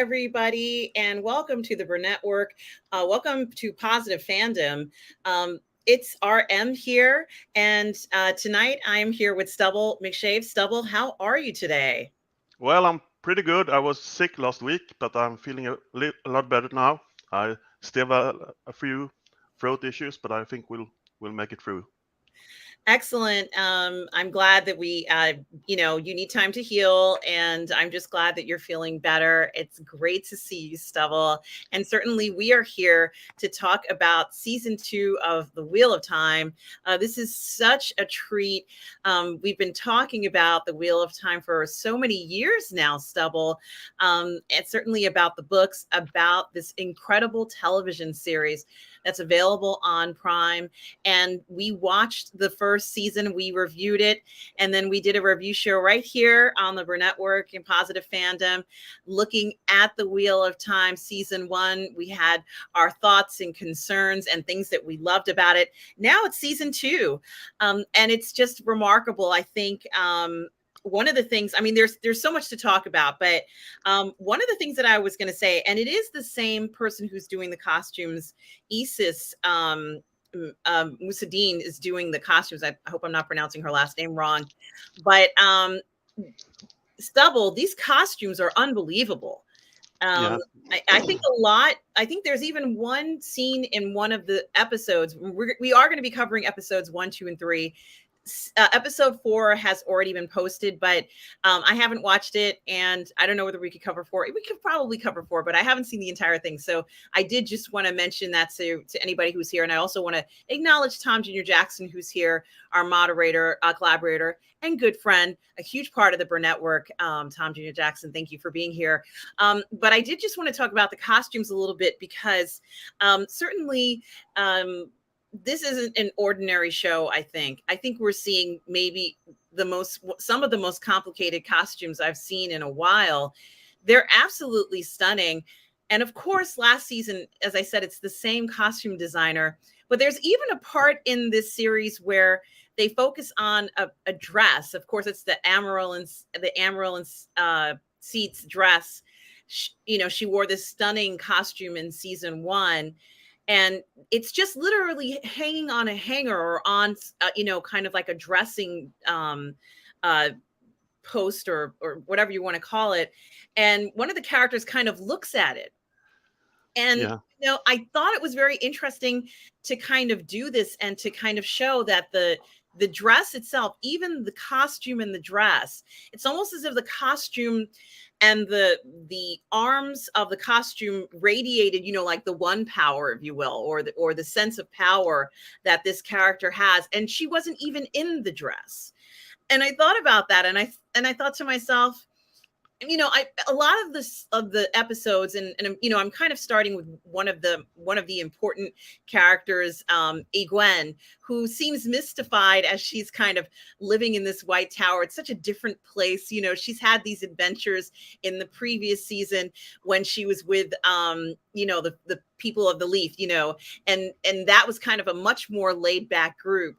everybody, and welcome to the Burnett Work. Welcome to Positive Fandom. It's RM here, and tonight I'm here with Stubble McShave. Stubble, how are you today? Well, I'm pretty good. I was sick last week, but I'm feeling a lot better now. I still have a few throat issues, but I think we'll make it through. Excellent. I'm glad that you need time to heal, and I'm just glad that you're feeling better. It's great to see you, Stubble. And certainly we are here to talk about season 2 of The Wheel of Time. This is such a treat. We've been talking about The Wheel of Time for so many years now, Stubble, and certainly about the books, about this incredible television series that's available on Prime. And we watched the first season, we reviewed it, and then we did a review show right here on the Burnett Work in Positive Fandom, looking at the Wheel of Time season 1. We had our thoughts and concerns and things that we loved about it. Now it's season 2, and it's just remarkable. I think one of the things, I mean, there's so much to talk about, but one of the things that I was going to say, and it is the same person who's doing the costumes, Isis Musadine is doing the costumes. I hope I'm not pronouncing her last name wrong, but Stubble, these costumes are unbelievable. Yeah, I think a lot. I think there's even one scene in one of the episodes. We are going to be covering episodes 1, 2, and 3. Episode 4 has already been posted, but I haven't watched it, and I don't know whether we could cover 4. We could probably cover 4, but I haven't seen the entire thing. So I did just want to mention that to anybody who's here, and I also want to acknowledge Tom Jr. Jackson, who's here, our moderator, collaborator, and good friend, a huge part of the Burnett Work. Tom Jr. Jackson, thank you for being here. But I did just want to talk about the costumes a little bit because certainly. This isn't an ordinary show. I think we're seeing maybe some of the most complicated costumes I've seen in a while. They're absolutely stunning. And of course, last season, as I said, it's the same costume designer, but there's even a part in this series where they focus on a dress. Of course, it's the Amaryllis Seats dress. She wore this stunning costume in season 1. And it's just literally hanging on a hanger or on, kind of like a dressing post or whatever you want to call it. And one of the characters kind of looks at it. And, yeah, I thought it was very interesting to kind of do this and to kind of show that the dress itself, even the costume and the dress, it's almost as if the costume and the arms of the costume radiated, like the one power, if you will, or the sense of power that this character has. And she wasn't even in the dress. And I thought about that, and I thought to myself, a lot of the episodes, and I'm kind of starting with one of the important characters, Egwene, who seems mystified as she's kind of living in this White Tower. It's such a different place. She's had these adventures in the previous season when she was with the people of the Leaf, and that was kind of a much more laid back group.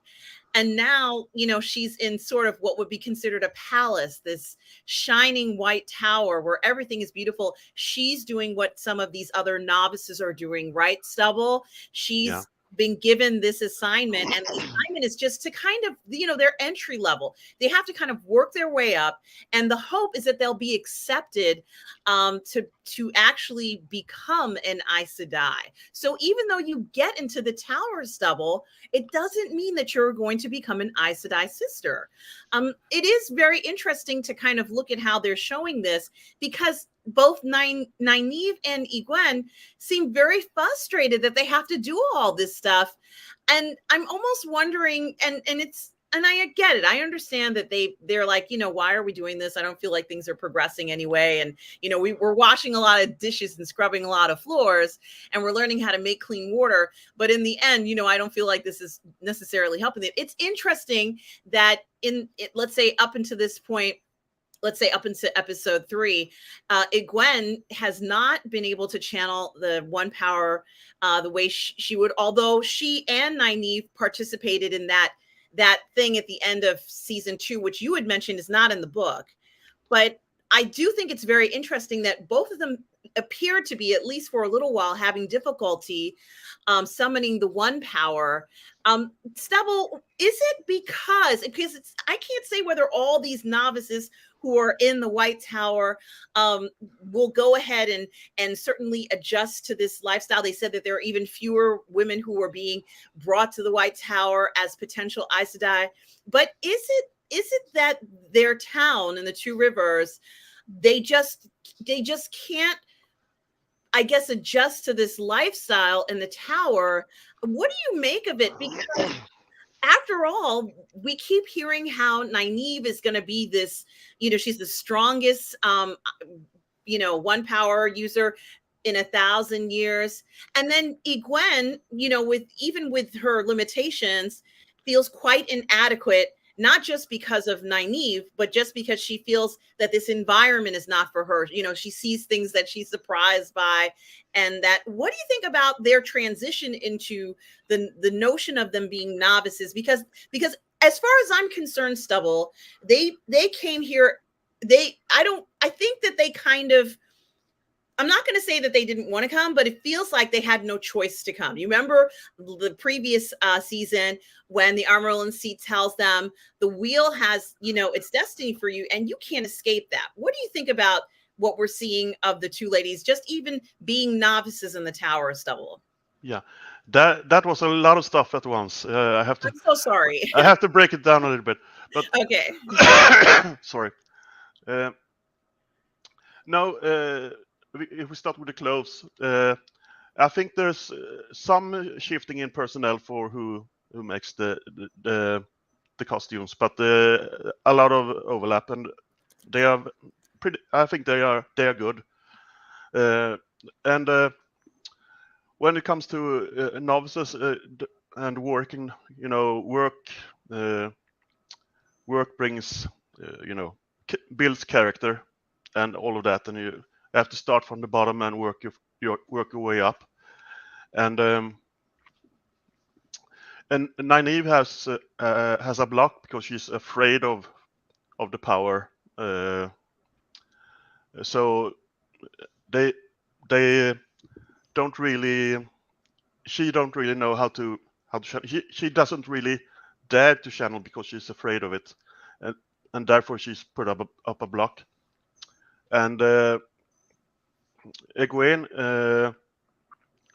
And now, she's in sort of what would be considered a palace, this shining white tower where everything is beautiful. She's doing what some of these other novices are doing, right, Stubble? yeah, She's been given this assignment, and the assignment is just to kind of, their entry level. They have to kind of work their way up, and the hope is that they'll be accepted to actually become an Aes Sedai. So even though you get into the tower, Stubble, it doesn't mean that you're going to become an Aes Sedai sister. It is very interesting to kind of look at how they're showing this, because both Nynaeve and Egwene seem very frustrated that they have to do all this stuff. And I'm almost wondering, and I get it. I understand that they're like, why are we doing this? I don't feel like things are progressing anyway. And, we're washing a lot of dishes and scrubbing a lot of floors, and we're learning how to make clean water. But in the end, I don't feel like this is necessarily helping it. It's interesting that let's say up until this point, let's say up into episode 3, Egwene has not been able to channel the one power the way she would, although she and Nynaeve participated in that thing at the end of season 2, which you had mentioned is not in the book. But I do think it's very interesting that both of them appeared to be, at least for a little while, having difficulty summoning the one power. Stubble, is it because it's, I can't say whether all these novices who are in the White Tower will go ahead and certainly adjust to this lifestyle. They said that there are even fewer women who are being brought to the White Tower as potential Aes Sedai. But is it that their town in the Two Rivers, they just can't, I guess, adjust to this lifestyle in the tower? What do you make of it? Because after all, we keep hearing how Nynaeve is going to be this, she's the strongest, one power user in 1,000 years. And then Egwene, with her limitations, feels quite inadequate, not just because of Nynaeve, but just because she feels that this environment is not for her. She sees things that she's surprised by. And that, what do you think about their transition into the notion of them being novices? Because as far as I'm concerned, Stubble, they came here. I think that they kind of, I'm not going to say that they didn't want to come, but it feels like they had no choice to come. You remember the previous season when the Amaryllis seat tells them the wheel has, its destiny for you and you can't escape that. What do you think about what we're seeing of the two ladies just even being novices in the Tower of Stubble? Yeah, that was a lot of stuff at once. I'm so sorry. I have to break it down a little bit. But okay. Sorry. No, if we start with the clothes, I think there's some shifting in personnel for who makes the costumes, but a lot of overlap, and they are pretty. I think they are good. And when it comes to novices and working, work brings, builds character and all of that, and you have to start from the bottom and work your way up. And Nynaeve has a block because she's afraid of the power. So they don't really. She don't really know how to channel. She doesn't really dare to channel because she's afraid of it, and therefore she's put up a block. And Egwene,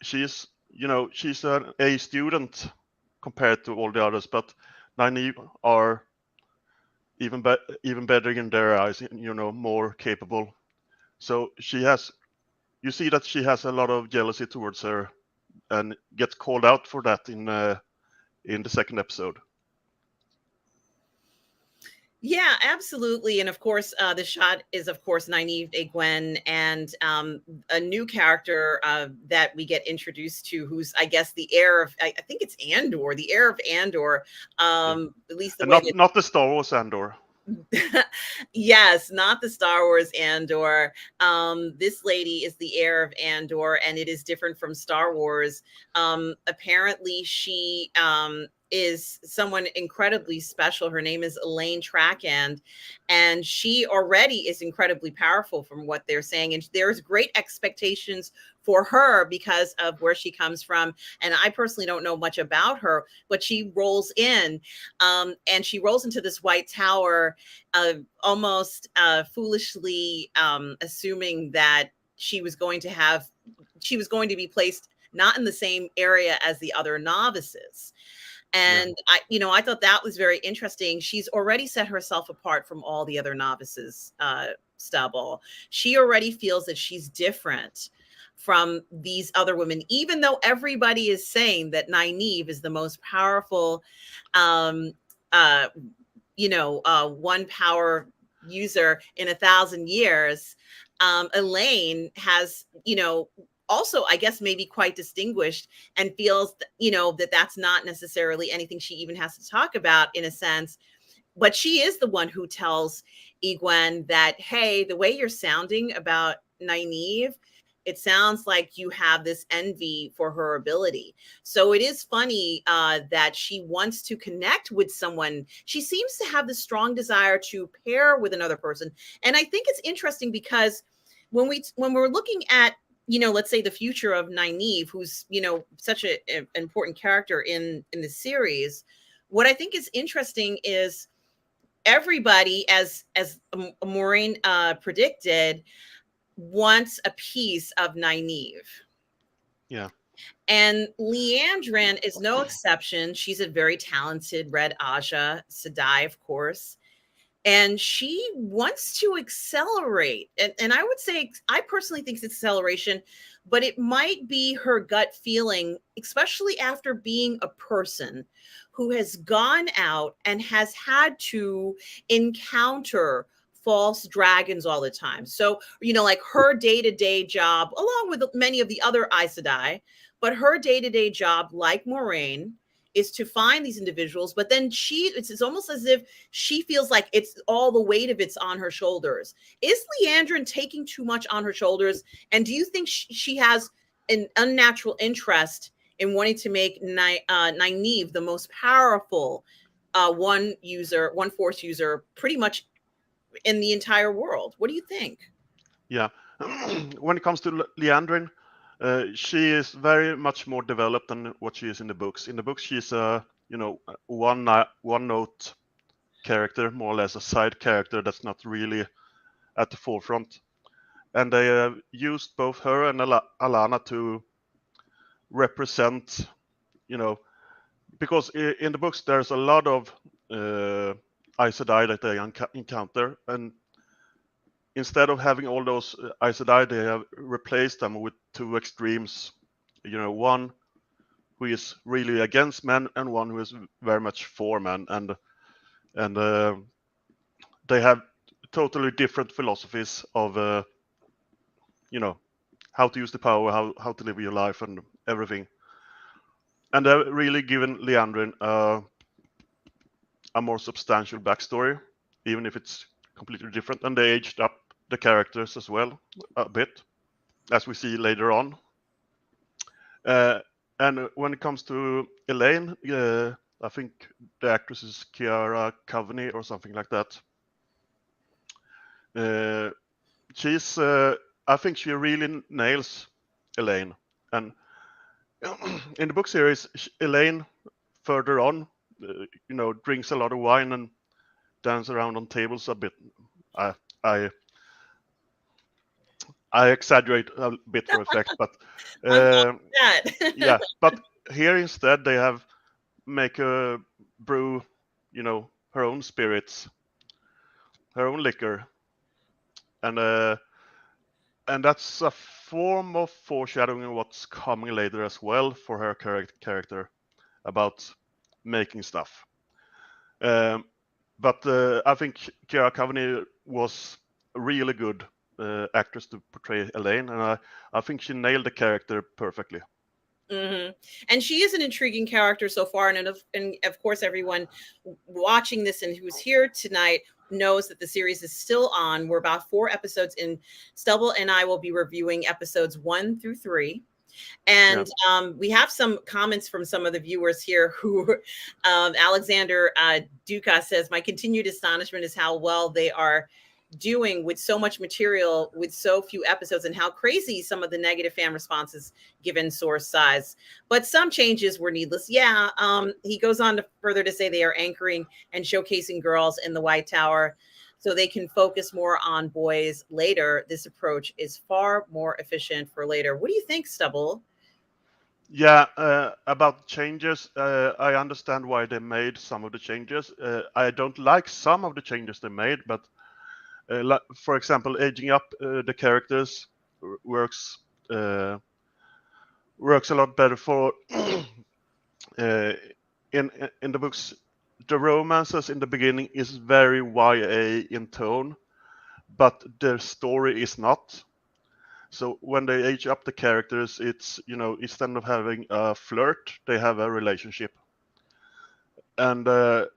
she's an A student compared to all the others, but Nynaeve are even better in their eyes, more capable. So you see that she has a lot of jealousy towards her, and gets called out for that in the second episode. Yeah, absolutely. And of course, the shot is, of course, Nynaeve, Egwene, and a new character that we get introduced to, who's, I guess, the heir of, I think it's Andor, the heir of Andor. At least the way not the Star Wars Andor. Yes, not the Star Wars Andor. This lady is the heir of Andor, and it is different from Star Wars. Apparently, she is someone incredibly special. Her name is Elaine Trakand, and she already is incredibly powerful from what they're saying. And there's great expectations for her because of where she comes from. And I personally don't know much about her, but she rolls in, and she rolls into this White Tower, almost foolishly assuming that she was going to be placed not in the same area as the other novices. And I thought that was very interesting. She's already set herself apart from all the other novices, Stubble. She already feels that she's different from these other women, even though everybody is saying that Nynaeve is the most powerful, one power user in 1,000 years. Elaine has, also, I guess, maybe quite distinguished, and feels, that that's not necessarily anything she even has to talk about in a sense. But she is the one who tells Egwene that, hey, the way you're sounding about Nynaeve, it sounds like you have this envy for her ability. So it is funny that she wants to connect with someone. She seems to have the strong desire to pair with another person. And I think it's interesting because when we're looking at, let's say the future of Nynaeve, who's, such an important character in the series, what I think is interesting is everybody, as Moraine predicted, wants a piece of Nynaeve. Yeah. And Liandrin is no exception. She's a very talented Red Aja, Sedai, of course. And she wants to accelerate. And I would say, I personally think it's acceleration, but it might be her gut feeling, especially after being a person who has gone out and has had to encounter false dragons all the time. So, like her day-to-day job, along with many of the other Aes Sedai, but her day-to-day job, like Moraine, is to find these individuals. But then it's almost as if she feels like it's all the weight of it's on her shoulders. Is Liandrin taking too much on her shoulders? And do you think she has an unnatural interest in wanting to make Nynaeve the most powerful one force user pretty much in the entire world? What do you think? Yeah. When it comes to Liandrin, she is very much more developed than what she is in the books. In the books, she's a one note character, more or less a side character that's not really at the forefront. And they have used both her and Alana to represent, because in the books there's a lot of Aes Sedai that they encounter, and instead of having all those Aes Sedai, they have replaced them with two extremes. One who is really against men and one who is very much for men, and they have totally different philosophies of how to use the power, how to live your life, and everything. And they've really given Liandrin a more substantial backstory, even if it's completely different. And they aged up the characters as well a bit, as we see later on. And when it comes to Elaine, I think the actress is Kiara Coveney or something like that. I think she really nails Elaine. And in the book series, Elaine further on, drinks a lot of wine and dances around on tables a bit. I exaggerate a bit for effect, but yeah. But here instead they have make her brew, her own spirits, her own liquor, and that's a form of foreshadowing of what's coming later as well for her character about making stuff. But I think Kiara Coveney was a really good actress to portray Elaine, and I think she nailed the character perfectly. Mm-hmm. And she is an intriguing character so far, and of course, everyone watching this and who's here tonight knows that the series is still on. We're about 4 episodes in. Stubble and I will be reviewing episodes 1 through 3. And we have some comments from some of the viewers here who Alexander Duca says, my continued astonishment is how well they are doing with so much material with so few episodes, and how crazy some of the negative fan responses given source size, but some changes were needless. He goes on to further to say they are anchoring and showcasing girls in the White Tower so they can focus more on boys later. This approach is far more efficient for later. What do you think, Stubble? Yeah, about changes, I understand why they made some of the changes. I don't like some of the changes they made, but for example, aging up the characters works a lot better for in the books. The romances in the beginning is very YA in tone, but their story is not. So when they age up the characters, it's instead of having a flirt, they have a relationship, and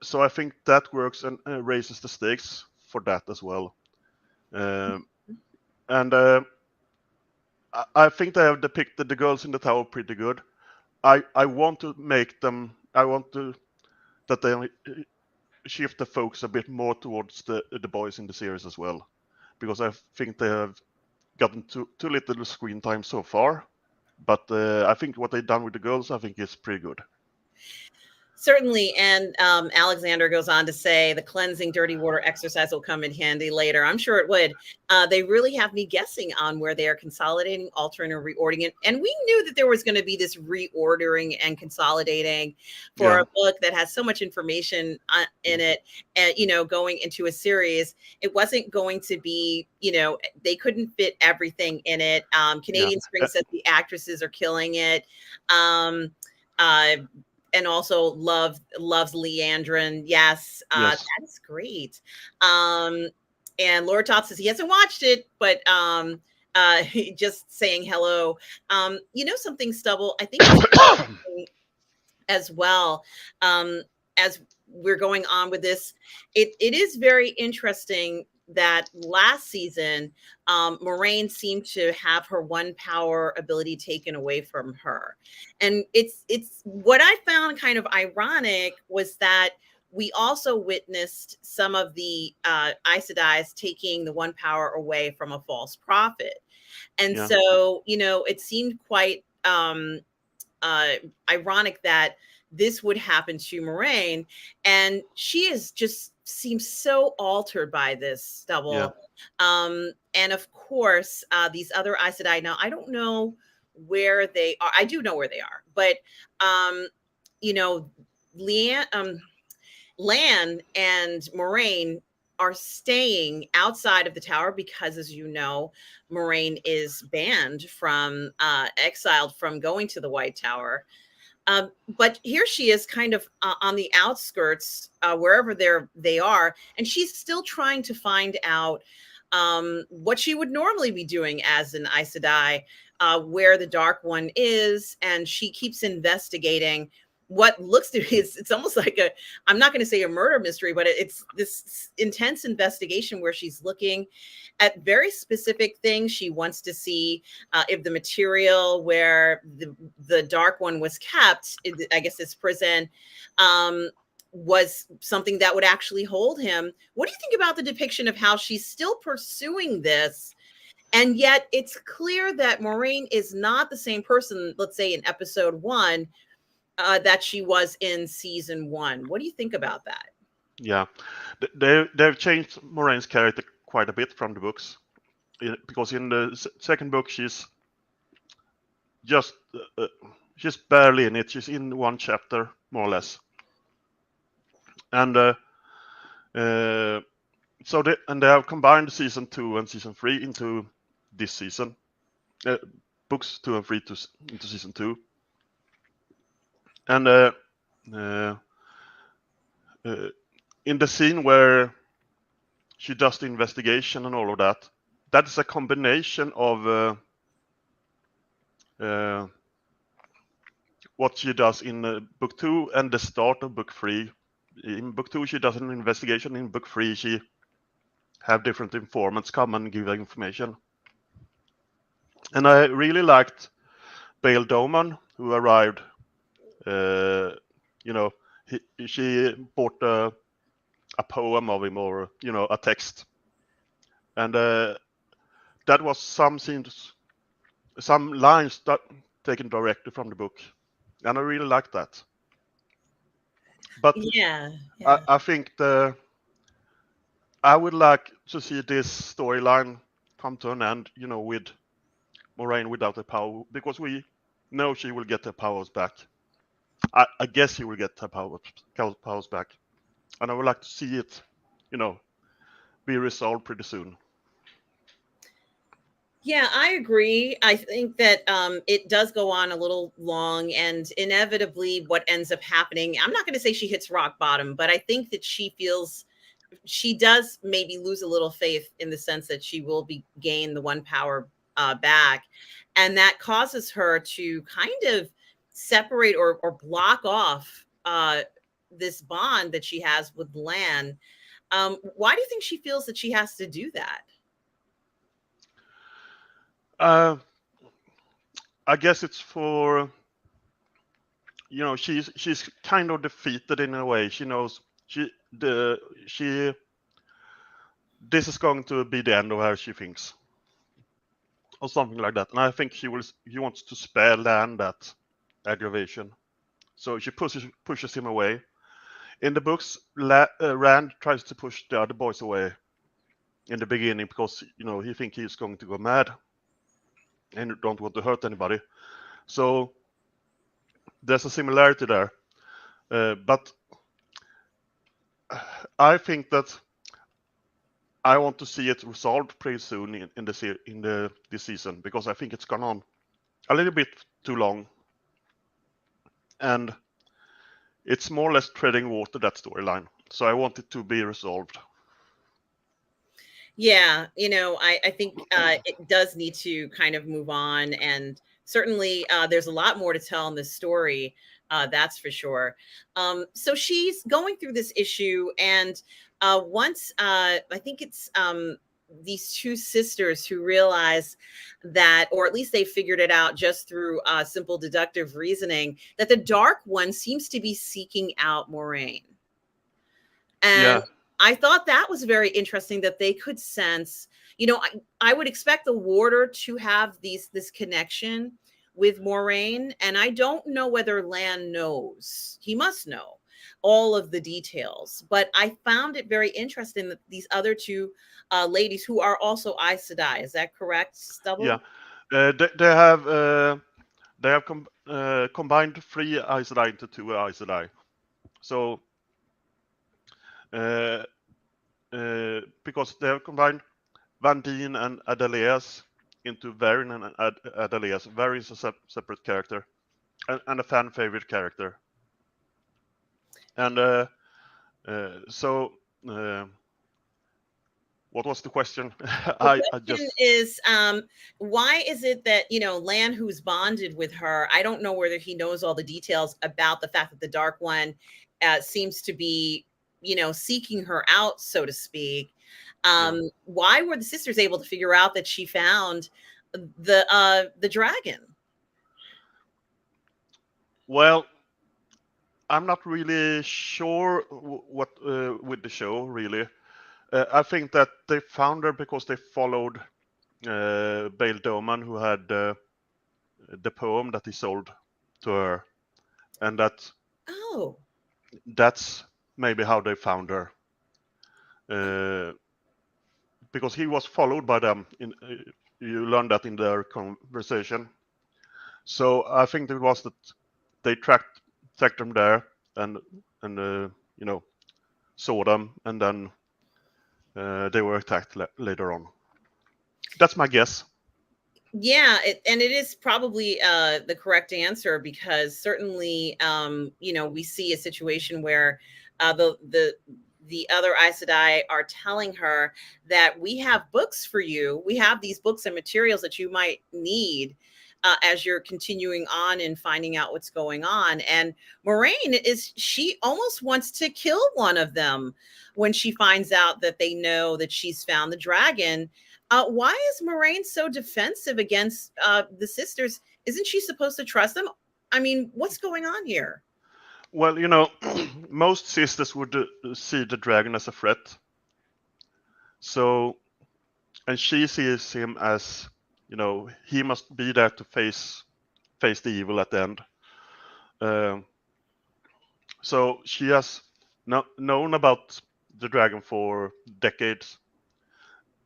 so I think that works and raises the stakes for that as well. And I think they have depicted the girls in the tower pretty good. I want to make them. I want to that they shift the focus a bit more towards the boys in the series as well, because I think they have gotten too little screen time so far. But I think what they've done with the girls, I think, is pretty good. Certainly. And Alexander goes on to say the cleansing dirty water exercise will come in handy later. I'm sure it would. They really have me guessing on where they are consolidating, altering, or reordering it. And we knew that there was going to be this reordering and consolidating for a book that has so much information in it. And, going into a series, it wasn't going to be, they couldn't fit everything in it. Canadian Spring says the actresses are killing it. And also loves Liandrin. Yes, that's great. And Laura Tot says he hasn't watched it, but just saying hello. Something, Stubble, I think as well, as we're going on with this, it is very interesting that last season, Moraine seemed to have her one power ability taken away from her. And it's what I found kind of ironic was that we also witnessed some of the Aes Sedais taking the one power away from a false prophet. And so, it seemed quite ironic that this would happen to Moraine, and she is just seems so altered by this, Stubble. And of course, these other Aes Sedai. Now, I don't know where they are. I do know where they are, but Lan and Moraine are staying outside of the tower because, as you know, Moraine is banned from exiled from going to the White Tower. But here she is kind of on the outskirts, wherever they are, and she's still trying to find out what she would normally be doing as an Aes Sedai, where the Dark One is, and she keeps investigating what looks to be, it's almost like I'm not going to say a murder mystery, but it's this intense investigation where she's looking at very specific things. She wants to see if the material where the Dark One was kept, I guess this prison, was something that would actually hold him. What do you think about the depiction of how she's still pursuing this? And yet it's clear that Moraine is not the same person, let's say in episode 1, that she was in season 1. What do you think about that? Yeah, they've changed Moraine's character quite a bit from the books, because in the second book she's just she's barely in it. She's in one chapter more or less, and so they have combined season 2 and season 3 into this season, books 2 and 3 into season 2. And in the scene where she does the investigation and all of that, that is a combination of what she does in book 2 and the start of book 3. In book 2, she does an investigation. In book 3, she have different informants come and give her information. And I really liked Bail Doman, who arrived. She bought a poem of him, or a text, and that was some lines that taken directly from the book, and I really liked that. But I think I would like to see this storyline come to an end, with Moraine without the power, because we know she will get her powers back. I guess she will get her powers back, and I would like to see it, be resolved pretty soon. Yeah, I agree. I think that it does go on a little long, and inevitably what ends up happening, I'm not going to say she hits rock bottom, but I think that she does maybe lose a little faith in the sense that she will gain the one power back. And that causes her to kind of separate or block off this bond that she has with Lan. Why do you think she feels that she has to do that? I guess it's for, she's kind of defeated in a way. She knows this is going to be the end of her, she thinks. or something like that. And I think he wants to spare Lan that aggravation, so she pushes him away. In the books, Rand tries to push the other boys away in the beginning because he thinks he's going to go mad and don't want to hurt anybody. So there's a similarity there, but I think that I want to see it resolved pretty soon in this season, because I think it's gone on a little bit too long, and it's more or less treading water, that storyline. So I want it to be resolved. Yeah, I think it does need to kind of move on, and certainly there's a lot more to tell in this story. That's for sure. So she's going through this issue, and once I think it's these two sisters who realize that, or at least they figured it out just through simple deductive reasoning, that the Dark One seems to be seeking out Moraine. And Yeah. I thought that was very interesting that they could sense, I would expect the warder to have this connection with Moraine. And I don't know whether Lan knows. He must know all of the details. But I found it very interesting that these other two ladies, who are also Aes Sedai, is that correct, Stubble? Yeah. They have combined 3 Aes Sedai into 2 Aes Sedai. So because they have combined Vandine and Adeleas into Verin and Adeleas. Verin is a separate character and a fan favorite character. And so what was the question? The question is, why is it that, Lan, who's bonded with her, I don't know whether he knows all the details about the fact that the Dark One seems to be, seeking her out, so to speak. Why were the sisters able to figure out that she found the dragon? Well, I'm not really sure what with the show, really. I think that they found her because they followed Bail Doman, who had the poem that he sold to her, and that's maybe how they found her. Because he was followed by them. You learned that in their conversation. So I think it was that they tracked them there and saw them, and then they were attacked later on. That's my guess. Yeah, and it is probably the correct answer, because certainly, we see a situation where the other Aes Sedai are telling her that we have books for you. We have these books and materials that you might need as you're continuing on and finding out what's going on. And Moraine she almost wants to kill one of them when she finds out that they know that she's found the dragon. Why is Moraine so defensive against the sisters? Isn't she supposed to trust them? I mean, what's going on here? Well, most sisters would see the dragon as a threat. So, and she sees him as, he must be there to face the evil at the end. So she has known about the dragon for decades,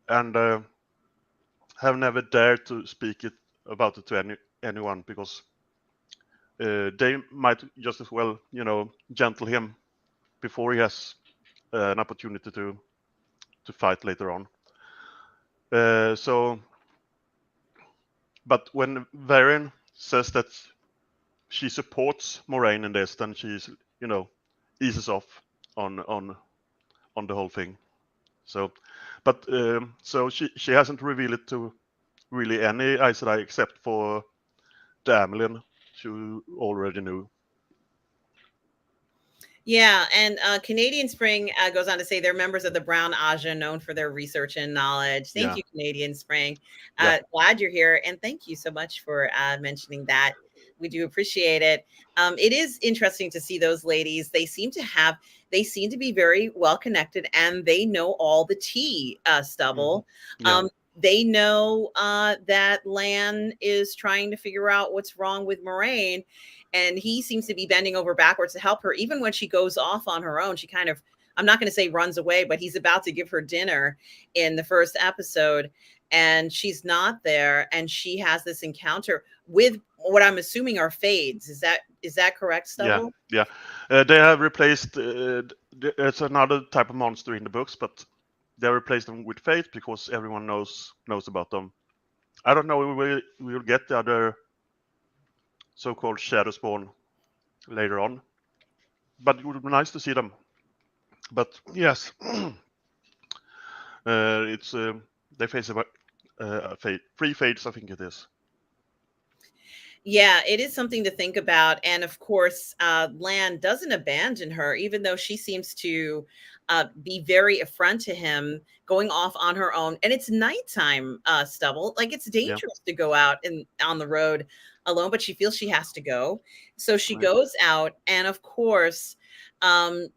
and have never dared to speak about it to anyone, because they might just as well, gentle him before he has an opportunity to fight later on. But when Verin says that she supports Moraine in this, then she's, eases off on the whole thing. So, but so she hasn't revealed it to really any Aes Sedai except for the Amelin, she already knew. Yeah, and Canadian Spring goes on to say they're members of the Brown Aja, known for their research and knowledge. Thank you, Canadian Spring. Glad you're here, and thank you so much for mentioning that. We do appreciate it. It is interesting to see those ladies. They seem to be very well connected, and they know all the tea, Stubble. Yeah. they know that Lan is trying to figure out what's wrong with Moraine, and he seems to be bending over backwards to help her. Even when she goes off on her own, she kind of, I'm not going to say runs away, but he's about to give her dinner in the first episode, and she's not there, and she has this encounter with what I'm assuming are fades. Is that correct, Yeah, Stubble? yeah. They have replaced. It's another type of monster in the books, but they replaced them with fate because everyone knows about them. I don't know. We will get the other so-called shadow spawn later on, but it would be nice to see them. But yes, it's they face a fate, three fates, I think it is. Yeah, it is something to think about. And of course, Lan doesn't abandon her, even though she seems to be very affront to him, going off on her own. And it's nighttime, Stubble. Like, it's Yeah, dangerous to go out on the road alone, but she feels she has to go. So she right. goes out. And of course,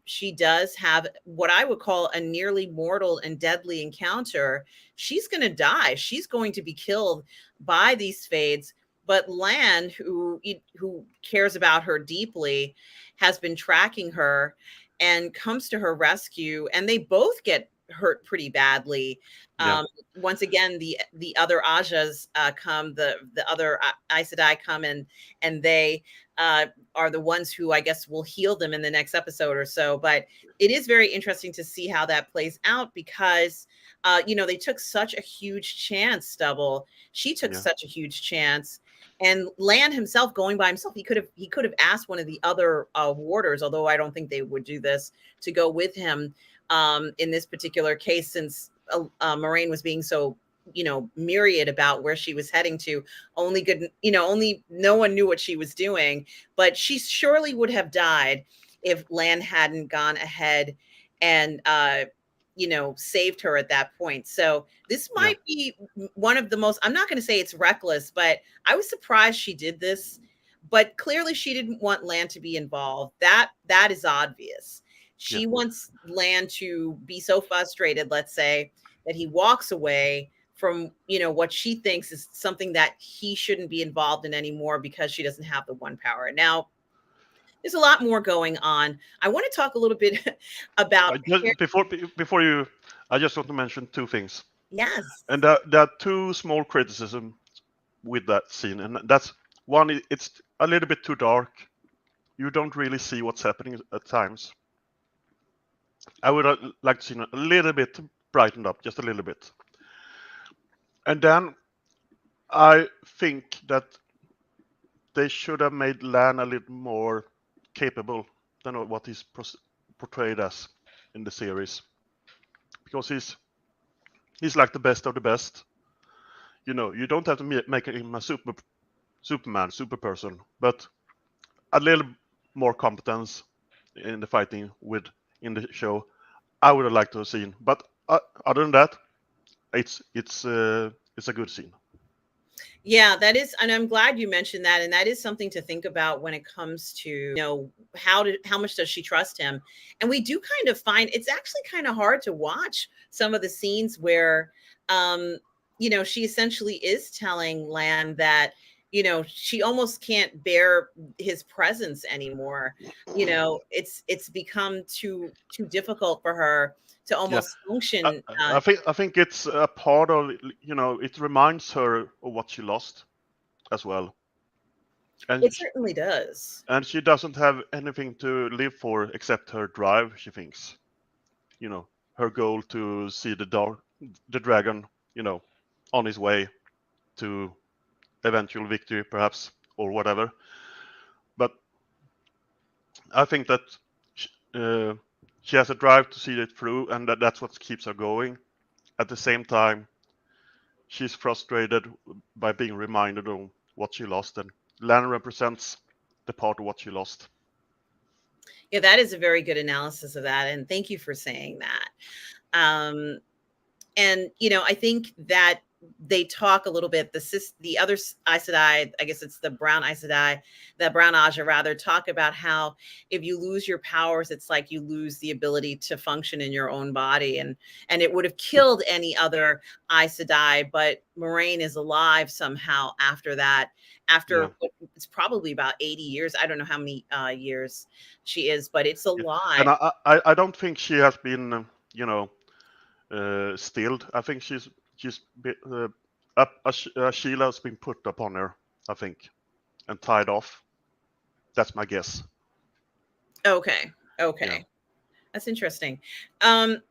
she does have what I would call a nearly mortal and deadly encounter. She's going to die. She's going to be killed by these fades, but Lan, who cares about her deeply, has been tracking her and comes to her rescue, and they both get hurt pretty badly. Yeah, Once again, the other Ajas come, the other Aes Sedai come, and they are the ones who I guess will heal them in the next episode or so. But it is very interesting to see how that plays out, because they took such a huge chance. Stubble, she took yeah, such a huge chance, and Lan himself, going by himself, he could have asked one of the other warders, although I don't think they would do this, to go with him in this particular case, since Moraine was being so myriad about where she was heading to. Only no one knew what she was doing, but she surely would have died if Lan hadn't gone ahead and saved her at that point. So this yeah, might be one of the most, I'm not going to say it's reckless, but I was surprised she did this. But clearly she didn't want Lan to be involved. That is obvious. yeah, She wants Lan to be so frustrated, let's say, that he walks away from what she thinks is something that he shouldn't be involved in anymore, because she doesn't have the one power. Now, there's a lot more going on. I want to talk a little bit about before you, I just want to mention two things, yes. and there are two small criticisms with that scene, and that's one. It's a little bit too dark. You don't really see what's happening at times. I would like to see a little bit brightened up, just a little bit. And then I think that they should have made Lan a little more capable than what he's portrayed as in the series, because he's like the best of the best. You don't have to make him a Superman, super person, but a little more competence in the fighting in the show. I would have liked to have seen, but other than that, it's a good scene. Yeah, that is, and I'm glad you mentioned that. And that is something to think about when it comes to, how much does she trust him? And we do kind of find it's actually kind of hard to watch some of the scenes where, she essentially is telling Lan that, she almost can't bear his presence anymore. It's become too difficult for her to Yeah, almost function. I think it's a part of it reminds her of what she lost as well, and It certainly does. she doesn't have anything to live for except her drive. She thinks, her goal to see the dragon, on his way to eventual victory, perhaps, or whatever. But I think that she, uh, she has a drive to see it through, and that's what keeps her going. At the same time, she's frustrated by being reminded of what she lost, and Lan represents the part of what she lost. Yeah, that is a very good analysis of that. And thank you for saying that. And, I think that they talk a little bit. The other Aes Sedai, I guess it's the brown Aes Sedai, the brown Aja rather, talk about how if you lose your powers, it's like you lose the ability to function in your own body, and it would have killed any other Aes Sedai, but Moraine is alive somehow after that. Yeah. After it's probably about 80 years. I don't know how many years she is, but it's Yeah. alive. And I don't think she has been, stilled. I think she's a Sheila has been put upon her, I think, and tied off. That's my guess. Okay. Okay. Yeah. That's interesting. And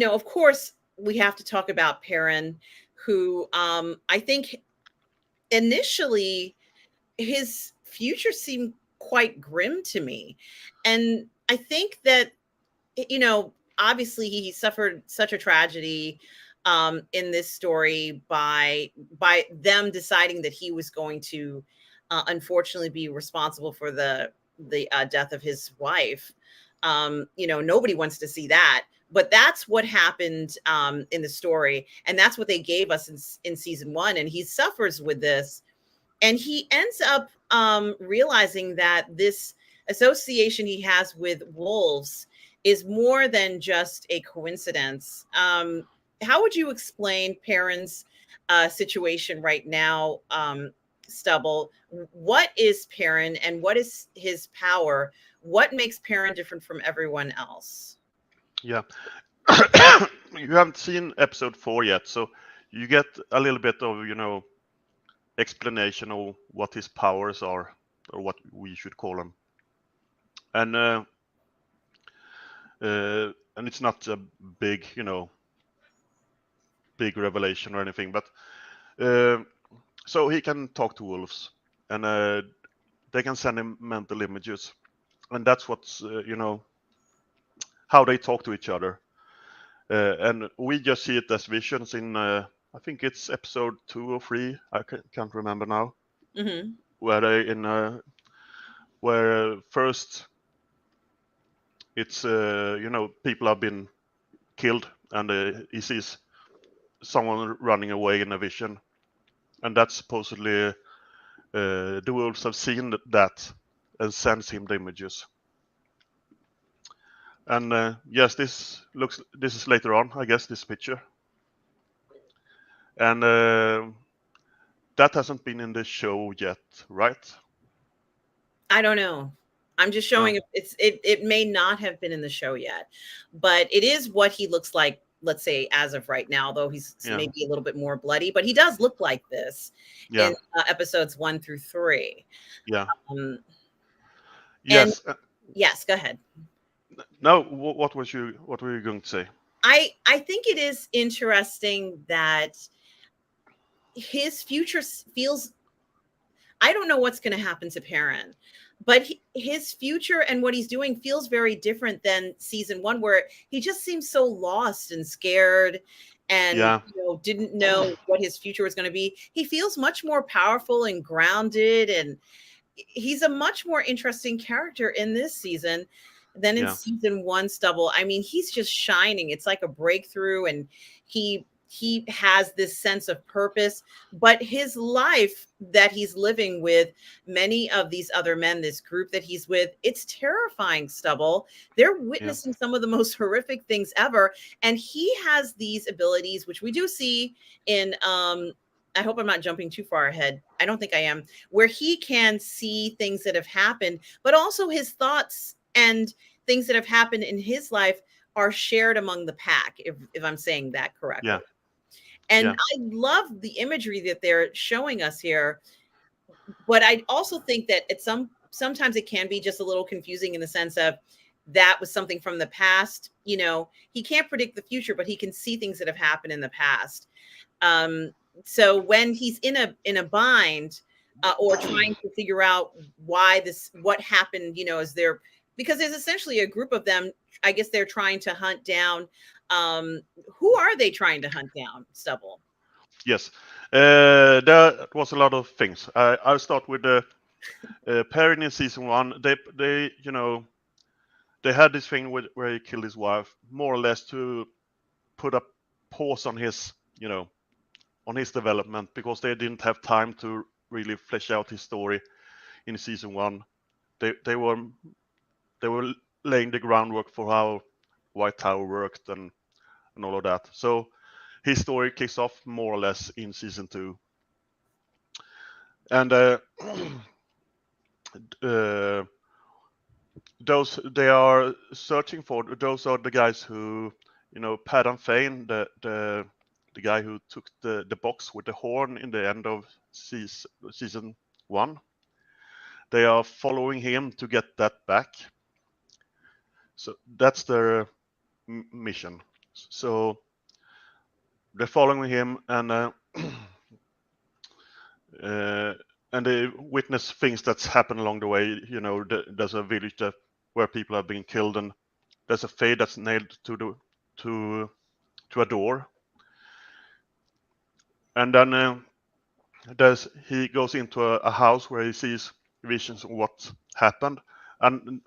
of course, we have to talk about Perrin, who I think initially his future seemed quite grim to me. And I think that, obviously he suffered such a tragedy in this story by them deciding that he was going to unfortunately be responsible for the death of his wife. Nobody wants to see that, but that's what happened in the story, and that's what they gave us in season 1. And he suffers with this, and he ends up realizing that this association he has with wolves is more than just a coincidence. How would you explain Perrin's situation right now, Stubble? What is Perrin, and what is his power? What makes Perrin different from everyone else? Yeah. You haven't seen episode 4 yet, so you get a little bit of, explanation of what his powers are, or what we should call them. And it's not a big, big revelation or anything, but so he can talk to wolves, and they can send him mental images, and that's what's how they talk to each other. And we just see it as visions in I think it's episode 2 or 3. I can't remember now. Mm-hmm. Where they where first it's people have been killed, and he sees someone running away in a vision, and that's supposedly the wolves have seen that and sends him the images. And yes, this is later on, I guess, this picture. And that hasn't been in the show yet, right? I don't know. I'm just No. showing it may not have been in the show yet, but it is what he looks like, let's say, as of right now, though he's Yeah. maybe a little bit more bloody, but he does look like this Yeah. in episodes 1 through 3. Yeah. And Yes. yes, go ahead. No. What were you going to say? I think it is interesting that his future feels, I don't know what's going to happen to Perrin, but his future and what he's doing feels very different than season 1, where he just seems so lost and scared and Yeah. didn't know what his future was going to be. He feels much more powerful and grounded, and he's a much more interesting character in this season than in Yeah. season 1, Stubble. I mean, he's just shining. It's like a breakthrough, and he has this sense of purpose, but his life that he's living with many of these other men, this group that he's with, it's terrifying, Stubble. They're Yeah. witnessing some of the most horrific things ever, and he has these abilities, which we do see in I hope I'm not jumping too far ahead. I don't think I am, where he can see things that have happened, but also his thoughts and things that have happened in his life are shared among the pack, if I'm saying that correctly. Yeah. And Yeah. I love the imagery that they're showing us here, but I also think that sometimes it can be just a little confusing in the sense of that was something from the past. He can't predict the future, but he can see things that have happened in the past. So when he's in a bind, or trying to figure out what happened, because there's essentially a group of them. I guess they're trying to hunt down. Who are they trying to hunt down, Stubble? Yes. There was a lot of things. I'll start with the Perrin in season 1. They had this thing where he killed his wife, more or less to put a pause on his, on his development because they didn't have time to really flesh out his story in season 1. They were laying the groundwork for how White Tower worked and all of that. So his story kicks off more or less in season 2. And those they are searching for, those are the guys who, Perrin Fane, the guy who took the box with the horn in the end of season 1. They are following him to get that back. So that's their mission. So they're following him, and they witness things that's happened along the way. There's a village where people have been killed, and there's a fade that's nailed to a door. And then he goes into a house where he sees visions of what happened. And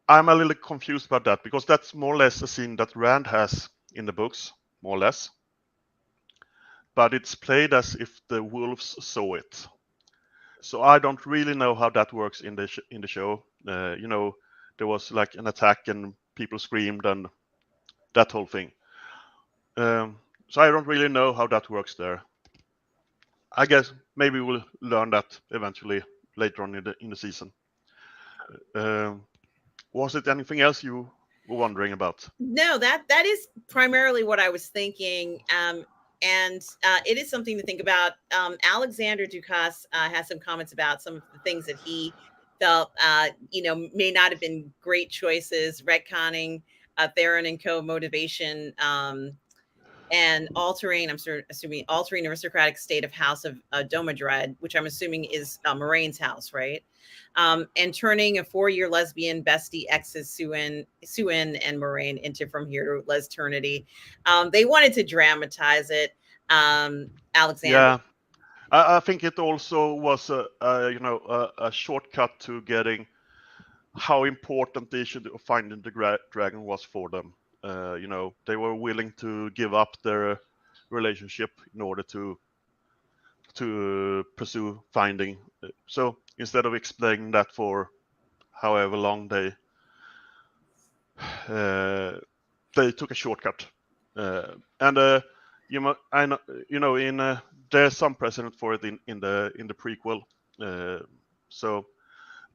I'm a little confused about that because that's more or less a scene that Rand has in the books, more or less. But it's played as if the wolves saw it. So I don't really know how that works in the show. There was like an attack and people screamed and that whole thing. So I don't really know how that works there. I guess maybe we'll learn that eventually later on in the season. Was it anything else you were wondering about? No, that is primarily what I was thinking. And it is something to think about. Alexander Dukas has some comments about some of the things that he felt, may not have been great choices, retconning Theron and co motivation, and altering, assuming altering aristocratic state of House of Domadred, which I'm assuming is Moraine's house, right? And turning a 4-year lesbian bestie exes Suin and Moraine into From Here to Lesternity. They wanted to dramatize it. Alexander. Yeah, I think it also was a shortcut to getting how important the issue of finding the dragon was for them. They were willing to give up their relationship in order to pursue finding. So instead of explaining that for however long, they took a shortcut. And I know, there's some precedent for it in the prequel. So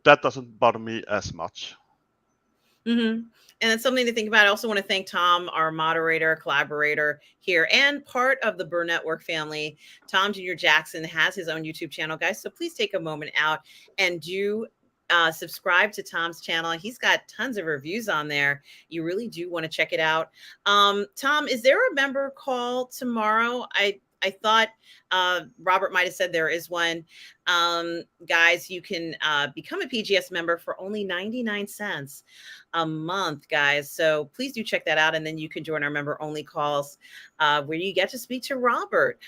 that doesn't bother me as much. Mm-hmm. And it's something to think about. I also want to thank Tom, our moderator, collaborator here, and part of the Burr Network family. Tom Jr. Jackson has his own YouTube channel, guys. So please take a moment out and do subscribe to Tom's channel. He's got tons of reviews on there. You really do want to check it out. Tom, is there a member call tomorrow? I thought Robert might have said there is one. Guys, you can become a PGS member for only 99 cents a month, guys. So please do check that out. And then you can join our member only calls where you get to speak to Robert.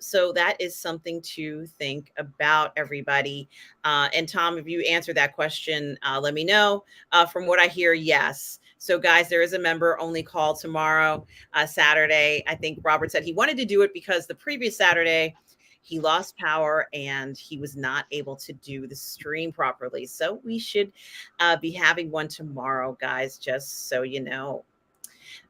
So that is something to think about, everybody. And Tom, if you answer that question, let me know. From what I hear, yes. So guys, there is a member only call tomorrow, Saturday. I think Robert said he wanted to do it because the previous Saturday he lost power and he was not able to do the stream properly. So we should be having one tomorrow, guys, just so you know.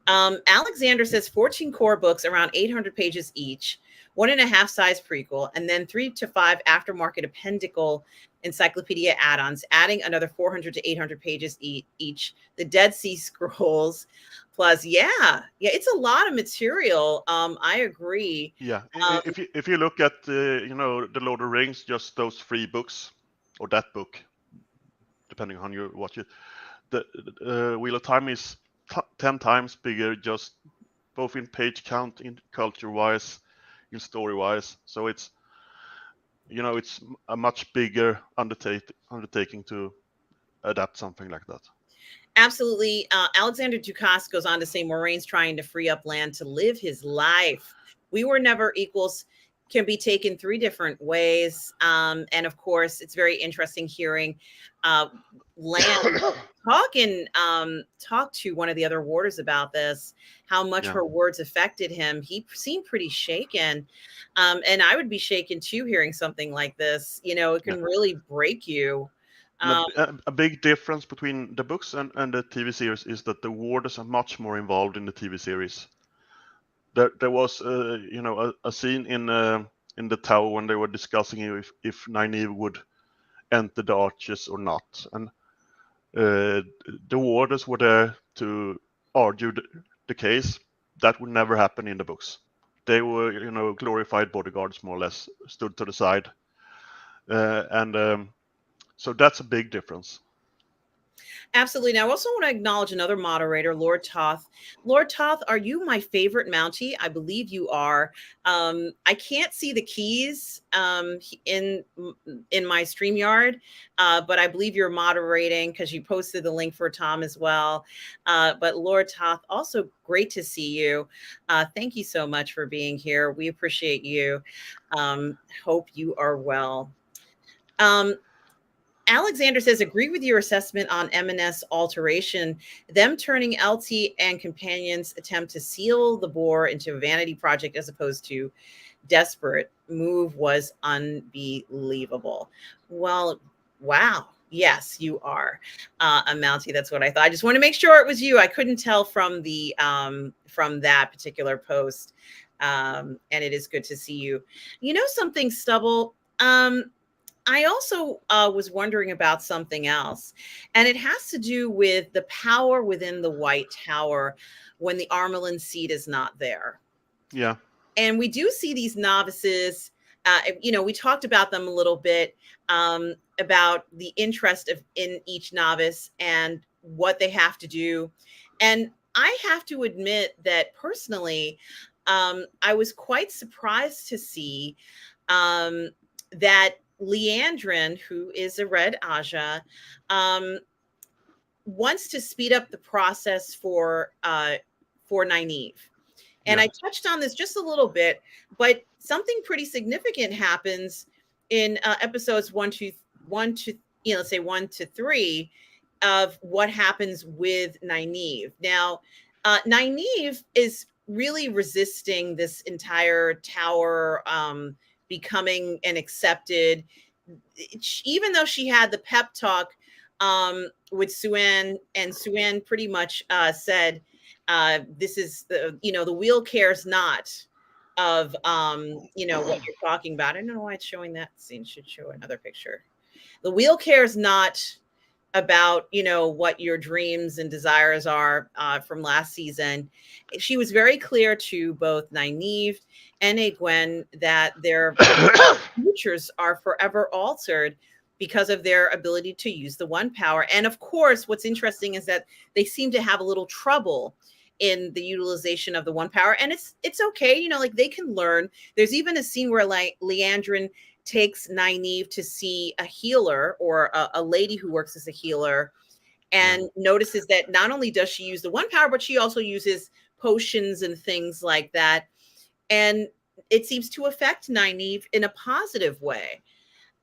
Alexander says 14 core books, around 800 pages each, 1.5 size prequel, and then 3 to 5 aftermarket appendical encyclopedia add-ons, adding another 400 to 800 pages each. The Dead Sea Scrolls, plus, it's a lot of material. I agree. Yeah, if you look at the Lord of the Rings, just those 3 books or that book, depending on how you watch it, the Wheel of Time is 10 times bigger, just both in page count, in culture-wise, in story-wise. So it's it's a much bigger undertaking to adapt something like that. Absolutely. Alexander Dukas goes on to say Moraine's trying to free up land to live his life. We were never equals. can be taken three different ways. And of course, it's very interesting hearing Lan talk to one of the other warders about this, how much Yeah. her words affected him. He seemed pretty shaken. And I would be shaken too hearing something like this. You know, it can really break you. And a big difference between the books and the TV series is that the warders are much more involved in the TV series. There was a scene in the tower when they were discussing if Nynaeve would enter the arches or not, and the warders were there to argue the case. That would never happen in the books. They were glorified bodyguards, more or less, stood to the side, and so that's a big difference. Absolutely. Now, I also want to acknowledge another moderator, Lord Toth. Lord Toth, are you my favorite Mountie? I believe you are. I can't see the keys in my StreamYard, but I believe you're moderating because you posted the link for Tom as well. But Lord Toth, also great to see you. Thank you so much for being here. We appreciate you. Hope you are well. Alexander says, agree with your assessment on M&S alteration. Them turning LT and companions attempt to seal the bore into a vanity project as opposed to desperate move was unbelievable. Well, wow. Yes, you are a Mountie. That's what I thought. I just want to make sure it was you. I couldn't tell from the from that particular post. And it is good to see you. You know something, Stubble? I also was wondering about something else, and it has to do with the power within the White Tower when the Armelin seed is not there. Yeah. And we do see these novices. We talked about them a little bit, about the interest in each novice and what they have to do. And I have to admit that personally, I was quite surprised to see that Liandrin, who is a Red Aja, wants to speed up the process for Nynaeve. And I touched on this just a little bit, but something pretty significant happens in episodes one to let's say 1 to 3 of what happens with Nynaeve. Now, Nynaeve is really resisting this entire tower becoming an accepted, even though she had the pep talk with Suan, and Suan pretty much said, this is the wheel cares not of what you're talking about. I don't know why it's showing that scene. Should show another picture. The wheel cares not about what your dreams and desires are from last season. She was very clear to both Nynaeve and Egwene that their futures are forever altered because of their ability to use the one power. And of course, what's interesting is that they seem to have a little trouble in the utilization of the one power, and it's okay, like they can learn. There's even a scene where like Liandrin takes Nynaeve to see a healer or a lady who works as a healer, and notices that not only does she use the one power, but she also uses potions and things like that. And it seems to affect Nynaeve in a positive way.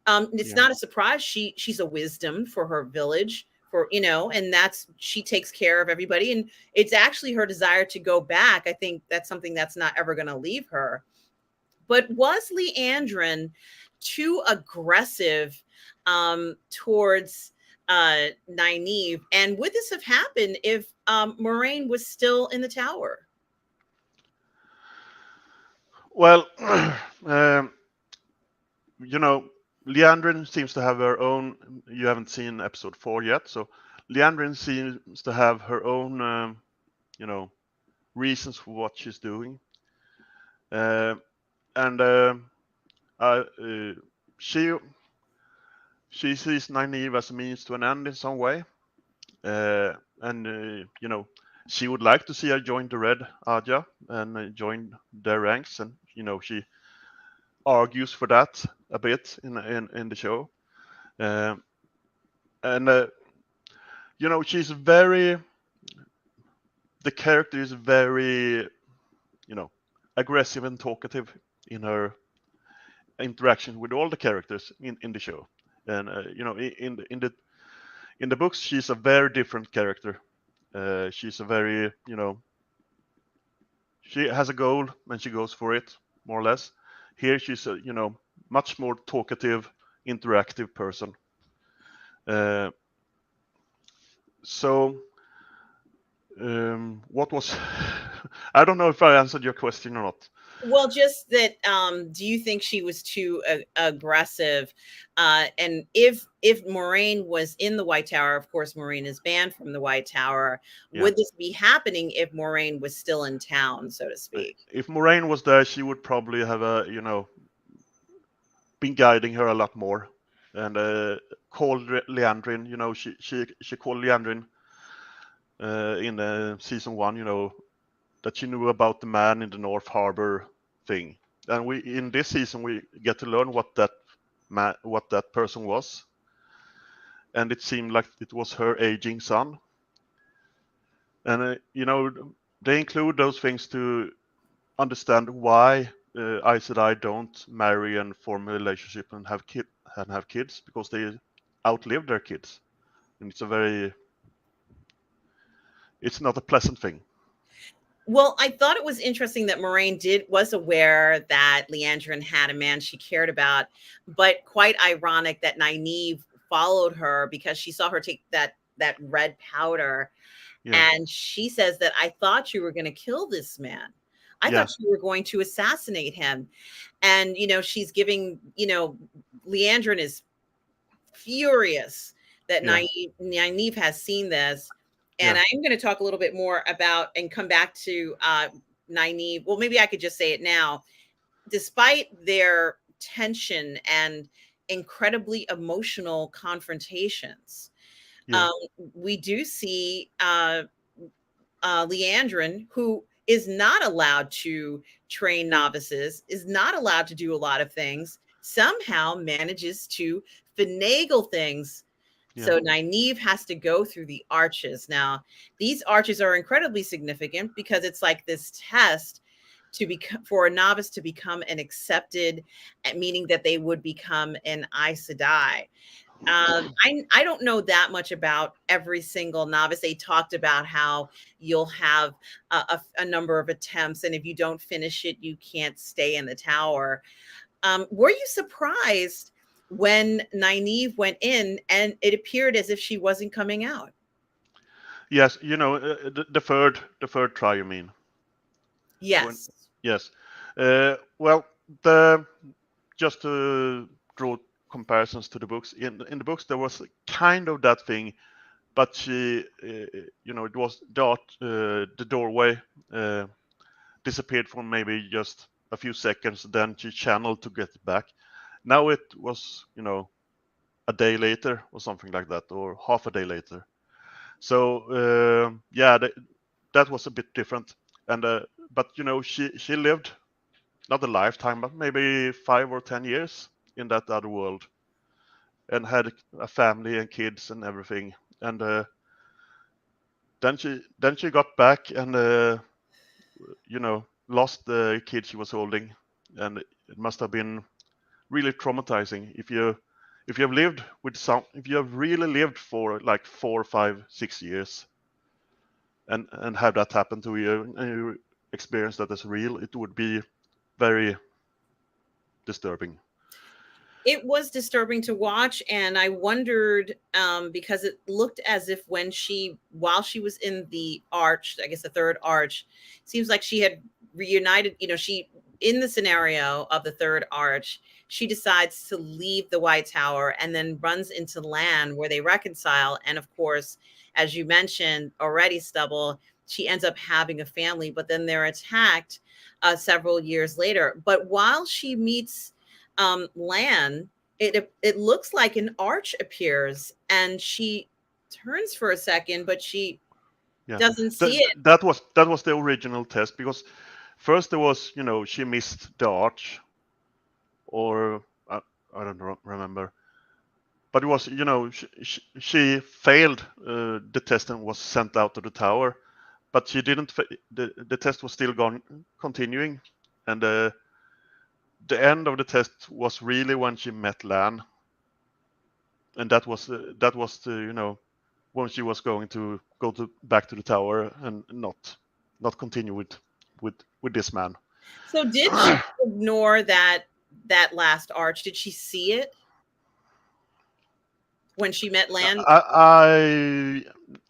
It's not a surprise. She's a wisdom for her village, and she takes care of everybody. And it's actually her desire to go back. I think that's something that's not ever going to leave her. But was Liandrin too aggressive towards Nynaeve? And would this have happened if Moraine was still in the tower? Well, Liandrin seems to have her own. You haven't seen episode 4 yet, so Liandrin seems to have her own, reasons for what she's doing, and she sees Nynaeve as a means to an end in some way, and she would like to see her join the Red Aja and join their ranks, and she argues for that a bit in the show, and she's very. The character is very, aggressive and talkative in her interaction with all the characters in the show. And in the books, she's a very different character. She's a very, she has a goal and she goes for it, more or less. Here she's a, much more talkative, interactive person. Uh, so what was I don't know if I answered your question or not. Well, just that, do you think she was too aggressive? And if Moraine was in the White Tower, of course, Moraine is banned from the White Tower. Yeah. Would this be happening if Moraine was still in town, so to speak? If Moraine was there, she would probably have been guiding her a lot more, and called Liandrin. She called Liandrin in season 1. That she knew about the man in the North Harbor thing, and we in this season we get to learn what that person was, and it seemed like it was her aging son, and they include those things to understand why Aes Sedai don't marry and form a relationship and have kids, because they outlive their kids, and it's not a pleasant thing. Well, I thought it was interesting that Moraine was aware that Liandrin had a man she cared about, but quite ironic that Nynaeve followed her because she saw her take that red powder. Yeah. And she says that, I thought you were going to kill this man. I Yeah. thought you were going to assassinate him. And, she's giving, Liandrin is furious that Yeah. Nynaeve has seen this. And I'm going to talk a little bit more about and come back to Nynaeve. Well, maybe I could just say it now. Despite their tension and incredibly emotional confrontations, Yeah. we do see Liandrin, who is not allowed to train novices, is not allowed to do a lot of things, somehow manages to finagle things. Yeah. So Nynaeve has to go through the arches. Now, these arches are incredibly significant because it's like this test for a novice to become an accepted, meaning that they would become an Aes Sedai. I don't know that much about every single novice. They talked about how you'll have a number of attempts, and if you don't finish it, you can't stay in the tower. Were you surprised when Nynaeve went in and it appeared as if she wasn't coming out? Yes, the third try, you mean? Yes. Yes. Well, the just to draw comparisons to the books. In the books, there was kind of that thing, but she, it was the doorway disappeared for maybe just a few seconds. Then she channeled to get it back. Now it was, a day later or something like that, or half a day later. So yeah, that was a bit different. And but she lived not a lifetime, but maybe 5 or 10 years in that other world, and had a family and kids and everything. And then she got back and lost the kid she was holding, and it must have been really traumatizing if you have really lived for like 4, 5, 6 years, and have that happen to you, and you experience that as real. It would be very disturbing. It was disturbing to watch, and I wondered, because it looked as if while she was in the arch, I guess the third arch, seems like she had reunited. She, in the scenario of the third arch, she decides to leave the White Tower and then runs into Lan, where they reconcile. And of course, as you mentioned already, Stubble, she ends up having a family, but then they're attacked several years later. But while she meets Lan, it looks like an arch appears, and she turns for a second, but she doesn't see it. That was the original test, because first there was, she missed the arch, or I don't remember, but it was, she failed the test and was sent out to the tower, but she didn't. The test was still continuing, and the end of the test was really when she met Lan, and that was the when she was going to go back to the tower and not continue with this man. So did she ignore that last arch? Did she see it when she met Lan?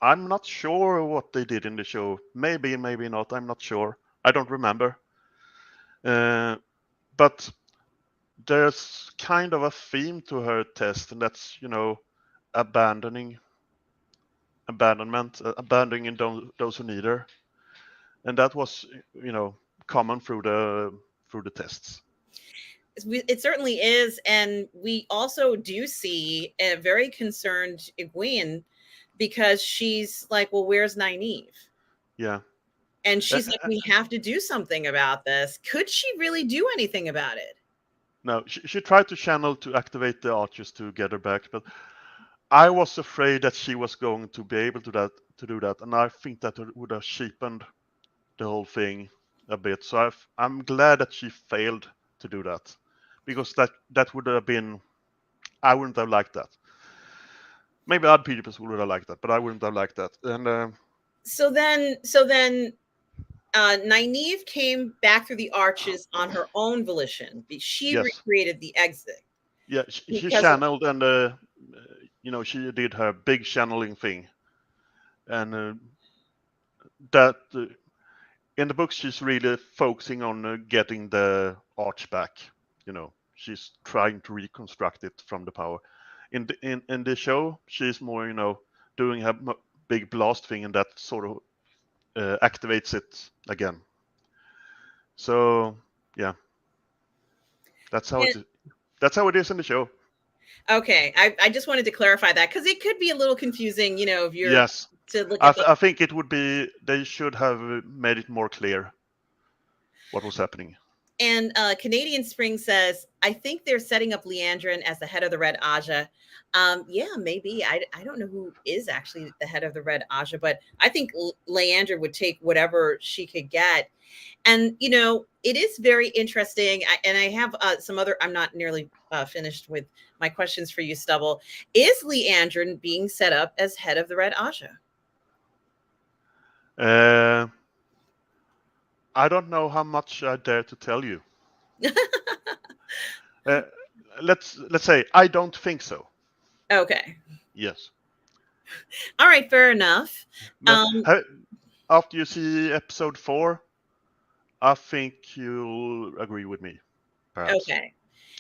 I'm not sure what they did in the show. Maybe not. I'm not sure. I don't remember. But there's kind of a theme to her test, and that's abandonment, abandoning those who need her, and that was common through the tests. It certainly is, and we also do see a very concerned Egwene, because she's like, well, where's Nynaeve? Yeah. And she's like, we have to do something about this. Could she really do anything about it? No, she tried to channel to activate the archers to get her back, but I was afraid that she was going to be able to do that, and I think that would have cheapened the whole thing a bit. So I'm glad that she failed to do that, because that would have been, I wouldn't have liked that. Maybe other people would have liked that, but I wouldn't have liked that. And so then Nynaeve came back through the arches on her own volition. She recreated the exit. Yeah, she channeled, and she did her big channeling thing, and that in the books she's really focusing on getting the arch back. She's trying to reconstruct it from the power. In the show, she's more doing her big blast thing, and that sort of activates it again. So yeah, that's how it is in the show. Okay, I just wanted to clarify that, because it could be a little confusing, if you're to look at. I think it would be, they should have made it more clear what was happening. And Canadian Spring says, I think they're setting up Liandrin as the head of the Red Aja. Yeah, maybe. I don't know who is actually the head of the Red Aja, but I think Liandrin would take whatever she could get. And, it is very interesting. And I have some other, I'm not nearly finished with my questions for you, Stubble. Is Liandrin being set up as head of the Red Aja? I don't know how much I dare to tell you. Let's say I don't think so. Okay. Yes. All right, fair enough. After you see episode 4, I think you'll agree with me, perhaps. Okay.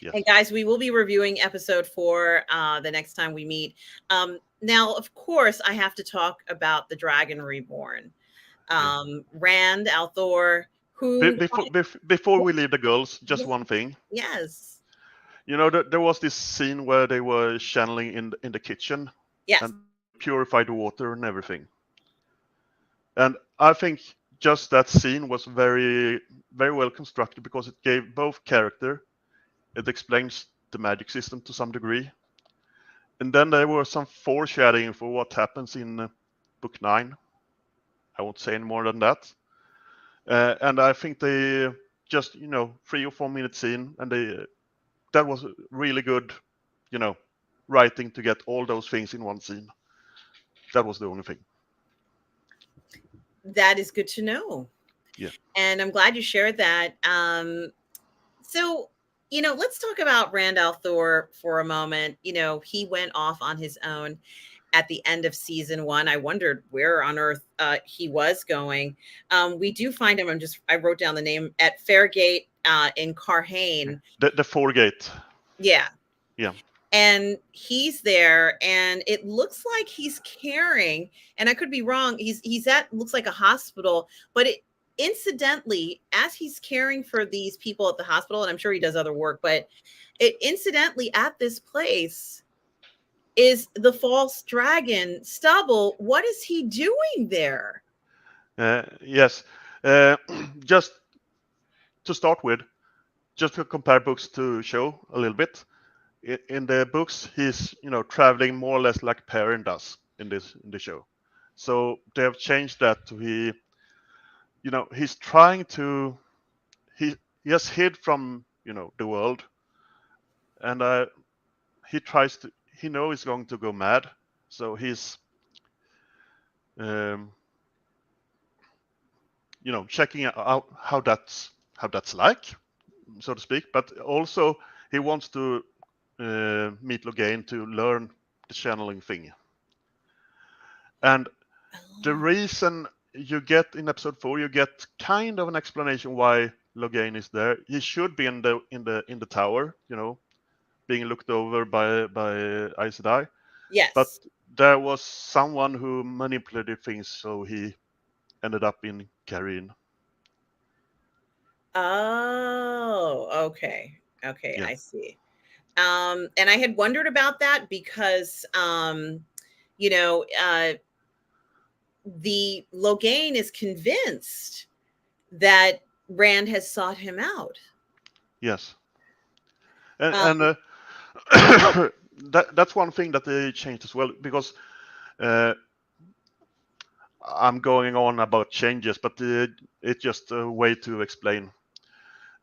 Yes. And guys, we will be reviewing episode 4 the next time we meet. Now, of course, I have to talk about the Dragon Reborn. Rand al'Thor, who... Before we leave the girls, just one thing. Yes. There was this scene where they were channeling in the kitchen. Yes. And purified water and everything. And I think just that scene was very, very well constructed, because it gave both character. It explains the magic system to some degree. And then there was some foreshadowing for what happens in book 9. I won't say any more than that. And I think they just, 3 or 4 minute scene, and that was really good, writing to get all those things in one scene. That was the only thing. That is good to know. Yeah. And I'm glad you shared that. So, let's talk about Rand al'Thor for a moment. He went off on his own at the end of season 1. I wondered where on earth he was going. We do find him. I wrote down the name at Fairgate in Carhane. The Foregate. Yeah. Yeah. And he's there, and it looks like he's caring, and I could be wrong. He's at, looks like a hospital, but incidentally, as he's caring for these people at the hospital, and I'm sure he does other work, but incidentally at this place is the false dragon. Stubble, what is he doing there? Yes. Just to start with, just to compare books to show a little bit. In the books, he's traveling more or less like Perrin does in the show. So they have changed that to he's trying to he has hid from the world. And he knows he's going to go mad, so he's um, checking out how that's like, so to speak. But also he wants to meet Logain to learn the channeling thing. And the reason you get in episode 4, you get kind of an explanation why Logain is there. He should be in the tower, being looked over by Aes Sedai. But Yes. there was someone who manipulated things, so he ended up in Cairn. Oh, okay. Okay, Yeah. I see. And I had wondered about that because you know, the Logain is convinced that Rand has sought him out. Yes. Um, And that's one thing that they changed as well, because I'm going on about changes, but it's just a way to explain.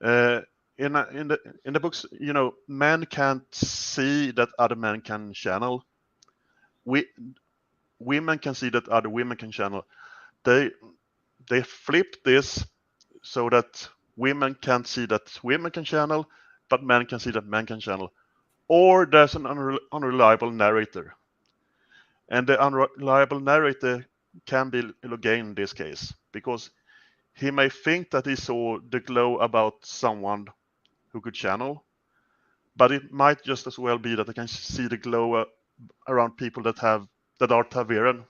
Uh, in the books, men can't see that other men can channel. We Women can see that other women can channel. They they flipped this so that women can't see that women can channel, but men can see that men can channel. Or there's an unreliable narrator. And the unreliable narrator can be Logain in this case, because he may think that he saw the glow about someone who could channel, but it might just as well be that he can see the glow around people that are Taviran.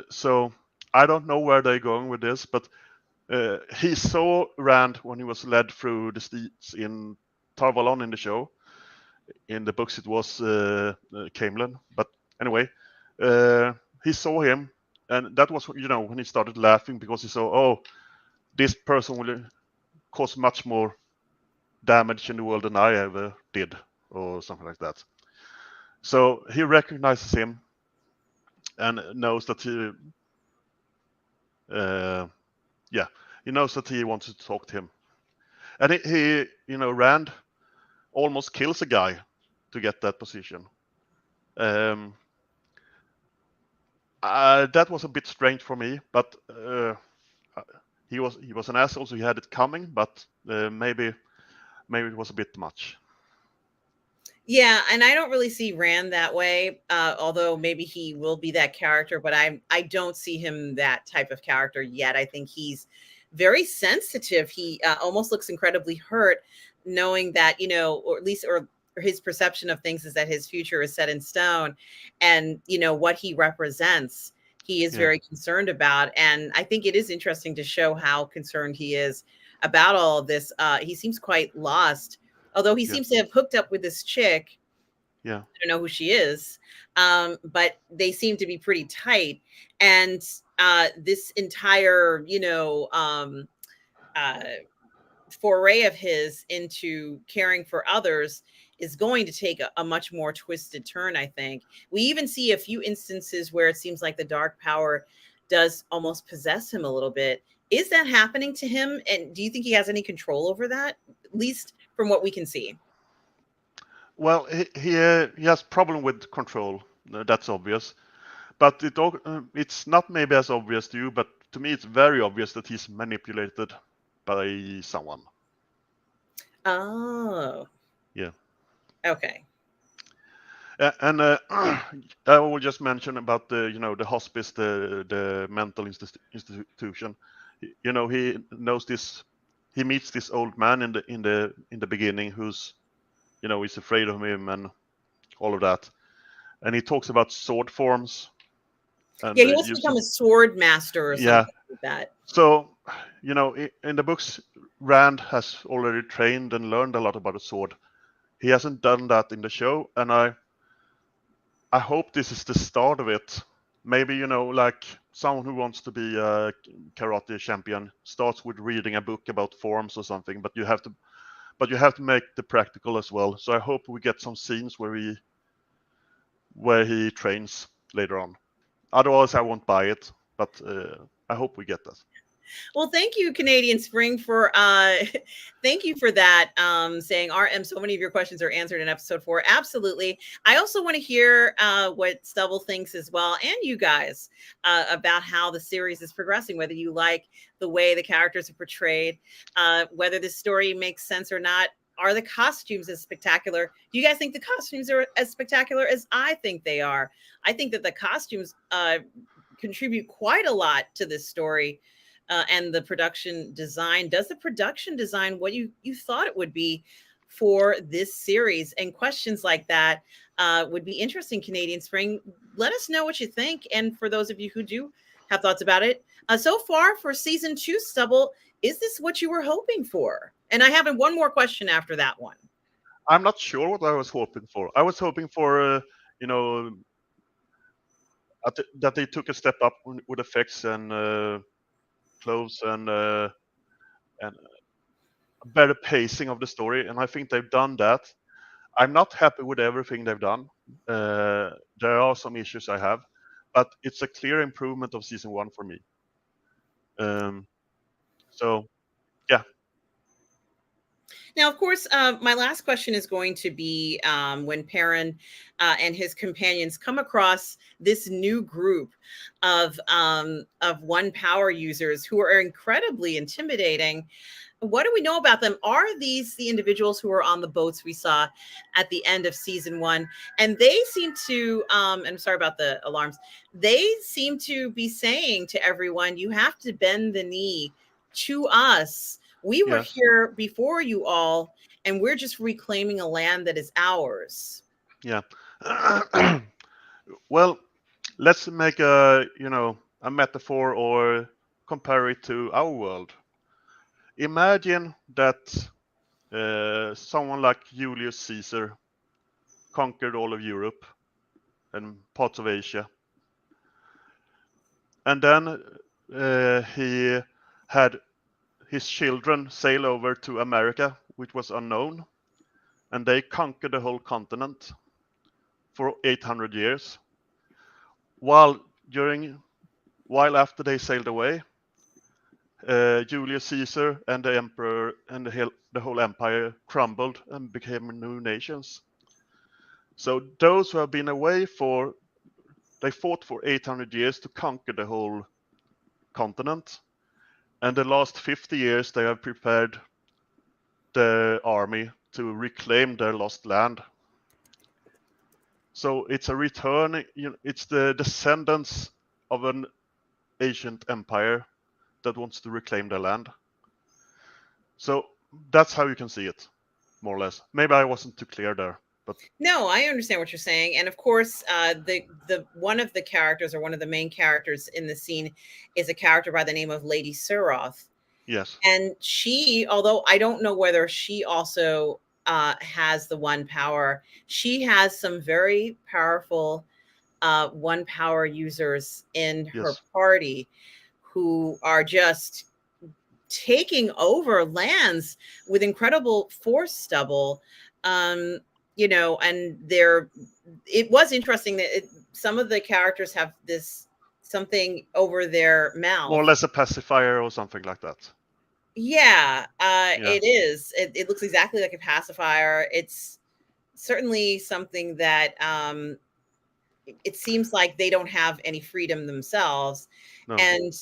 So I don't know where they're going with this, but he saw Rand when he was led through the streets in Tarvalon in the show. In the books, it was Camelin. But anyway, he saw him, and that was when he started laughing, because he saw, oh, this person will cause much more damage in the world than I ever did, or something like that. So he recognizes him and knows that he knows that he wants to talk to him. And Rand almost kills a guy to get that position. That was a bit strange for me, but he was an asshole, so he had it coming. But maybe it was a bit much. yeah, and I don't really see Rand that way. Although maybe he will be that character, but I don't see him that type of character yet. I think he's very sensitive. He almost looks incredibly hurt, knowing that or at least or his perception of things is that his future is set in stone, and what he represents. He is Yeah. very concerned about, and I think it is interesting to show how concerned he is about all of this. He seems quite lost, although he Yeah. seems to have hooked up with this chick. Yeah. I don't know who she is, but they seem to be pretty tight. And this entire, uh, foray of his into caring for others is going to take a much more twisted turn, I think. We even see a few instances where it seems like the dark power does almost possess him a little bit. Is that happening to him? And do you think he has any control over that? At least from what we can see. Well, he has problem with control. That's obvious. But it's not maybe as obvious to you, but to me it's very obvious that he's manipulated by someone. Oh, Yeah. okay. And I will just mention about the hospice, the mental institution. He knows this. He meets this old man in the beginning who's is afraid of him and all of that. And he talks about sword forms and Yeah, he wants to become using. a sword master or Yeah. something like that. So in the books, Rand has already trained and learned a lot about a sword. He hasn't done that in the show, and I hope this is the start of it. Maybe, like someone who wants to be a karate champion starts with reading a book about forms or something, but you have to make the practical as well. So I hope we get some scenes where he trains later on. Otherwise, I won't buy it, but I hope we get that. Well, thank you, Canadian Spring, for thank you for that. Saying RM, so many of your questions are answered in episode 4. Absolutely. I also want to hear what Stubble thinks as well, and you guys, about how the series is progressing. Whether you like the way the characters are portrayed, whether this story makes sense or not. Are the costumes as spectacular? Do you guys think the costumes are as spectacular as I think they are? I think that the costumes contribute quite a lot to this story. And the production design. Does the production design what you thought it would be for this series? And questions like that would be interesting, Canadian Spring. Let us know what you think. And for those of you who do have thoughts about it, so far for season 2, Stubble, is this what you were hoping for? And I have one more question after that one. I'm not sure what I was hoping for. I was hoping for, you know, that they took a step up with effects and clothes and better pacing of the story, and I think they've done that. I'm not happy with everything they've done. There are some issues I have, but it's a clear improvement of season 1 for me. So, yeah. Now, of course, my last question is going to be when Perrin and his companions come across this new group of one power users who are incredibly intimidating. What do we know about them? Are these the individuals who are on the boats we saw at the end of season 1? And they seem to, I'm sorry about the alarms, they seem to be saying to everyone, you have to bend the knee to us. We were Yes. here before you all, and we're just reclaiming a land that is ours. Yeah. Well, let's make a metaphor or compare it to our world. Imagine that someone like Julius Caesar conquered all of Europe and parts of Asia, and then he had his children sail over to America, which was unknown, and they conquered the whole continent for 800 years. While after they sailed away, Julius Caesar and the emperor and the whole empire crumbled and became new nations. So those who have been away they fought for 800 years to conquer the whole continent, and the last 50 years they have prepared the army to reclaim their lost land. So it's a return. It's the descendants of an ancient empire that wants to reclaim their land. So that's how you can see it, more or less. Maybe I wasn't too clear there, but No, I understand what you're saying, and of course, the one of the characters or one of the main characters in the scene is a character by the name of Lady Suroth, yes, and she, although I don't know whether she also has the one power, she has some very powerful one power users in her yes, party who are just taking over lands with incredible force, Stubble. Um, and it was interesting that some of the characters have this something over their more or mouth. less a pacifier or something like that. Yeah, Yeah, it is. It looks exactly like a pacifier. It's certainly something that it seems like they don't have any freedom themselves, no, and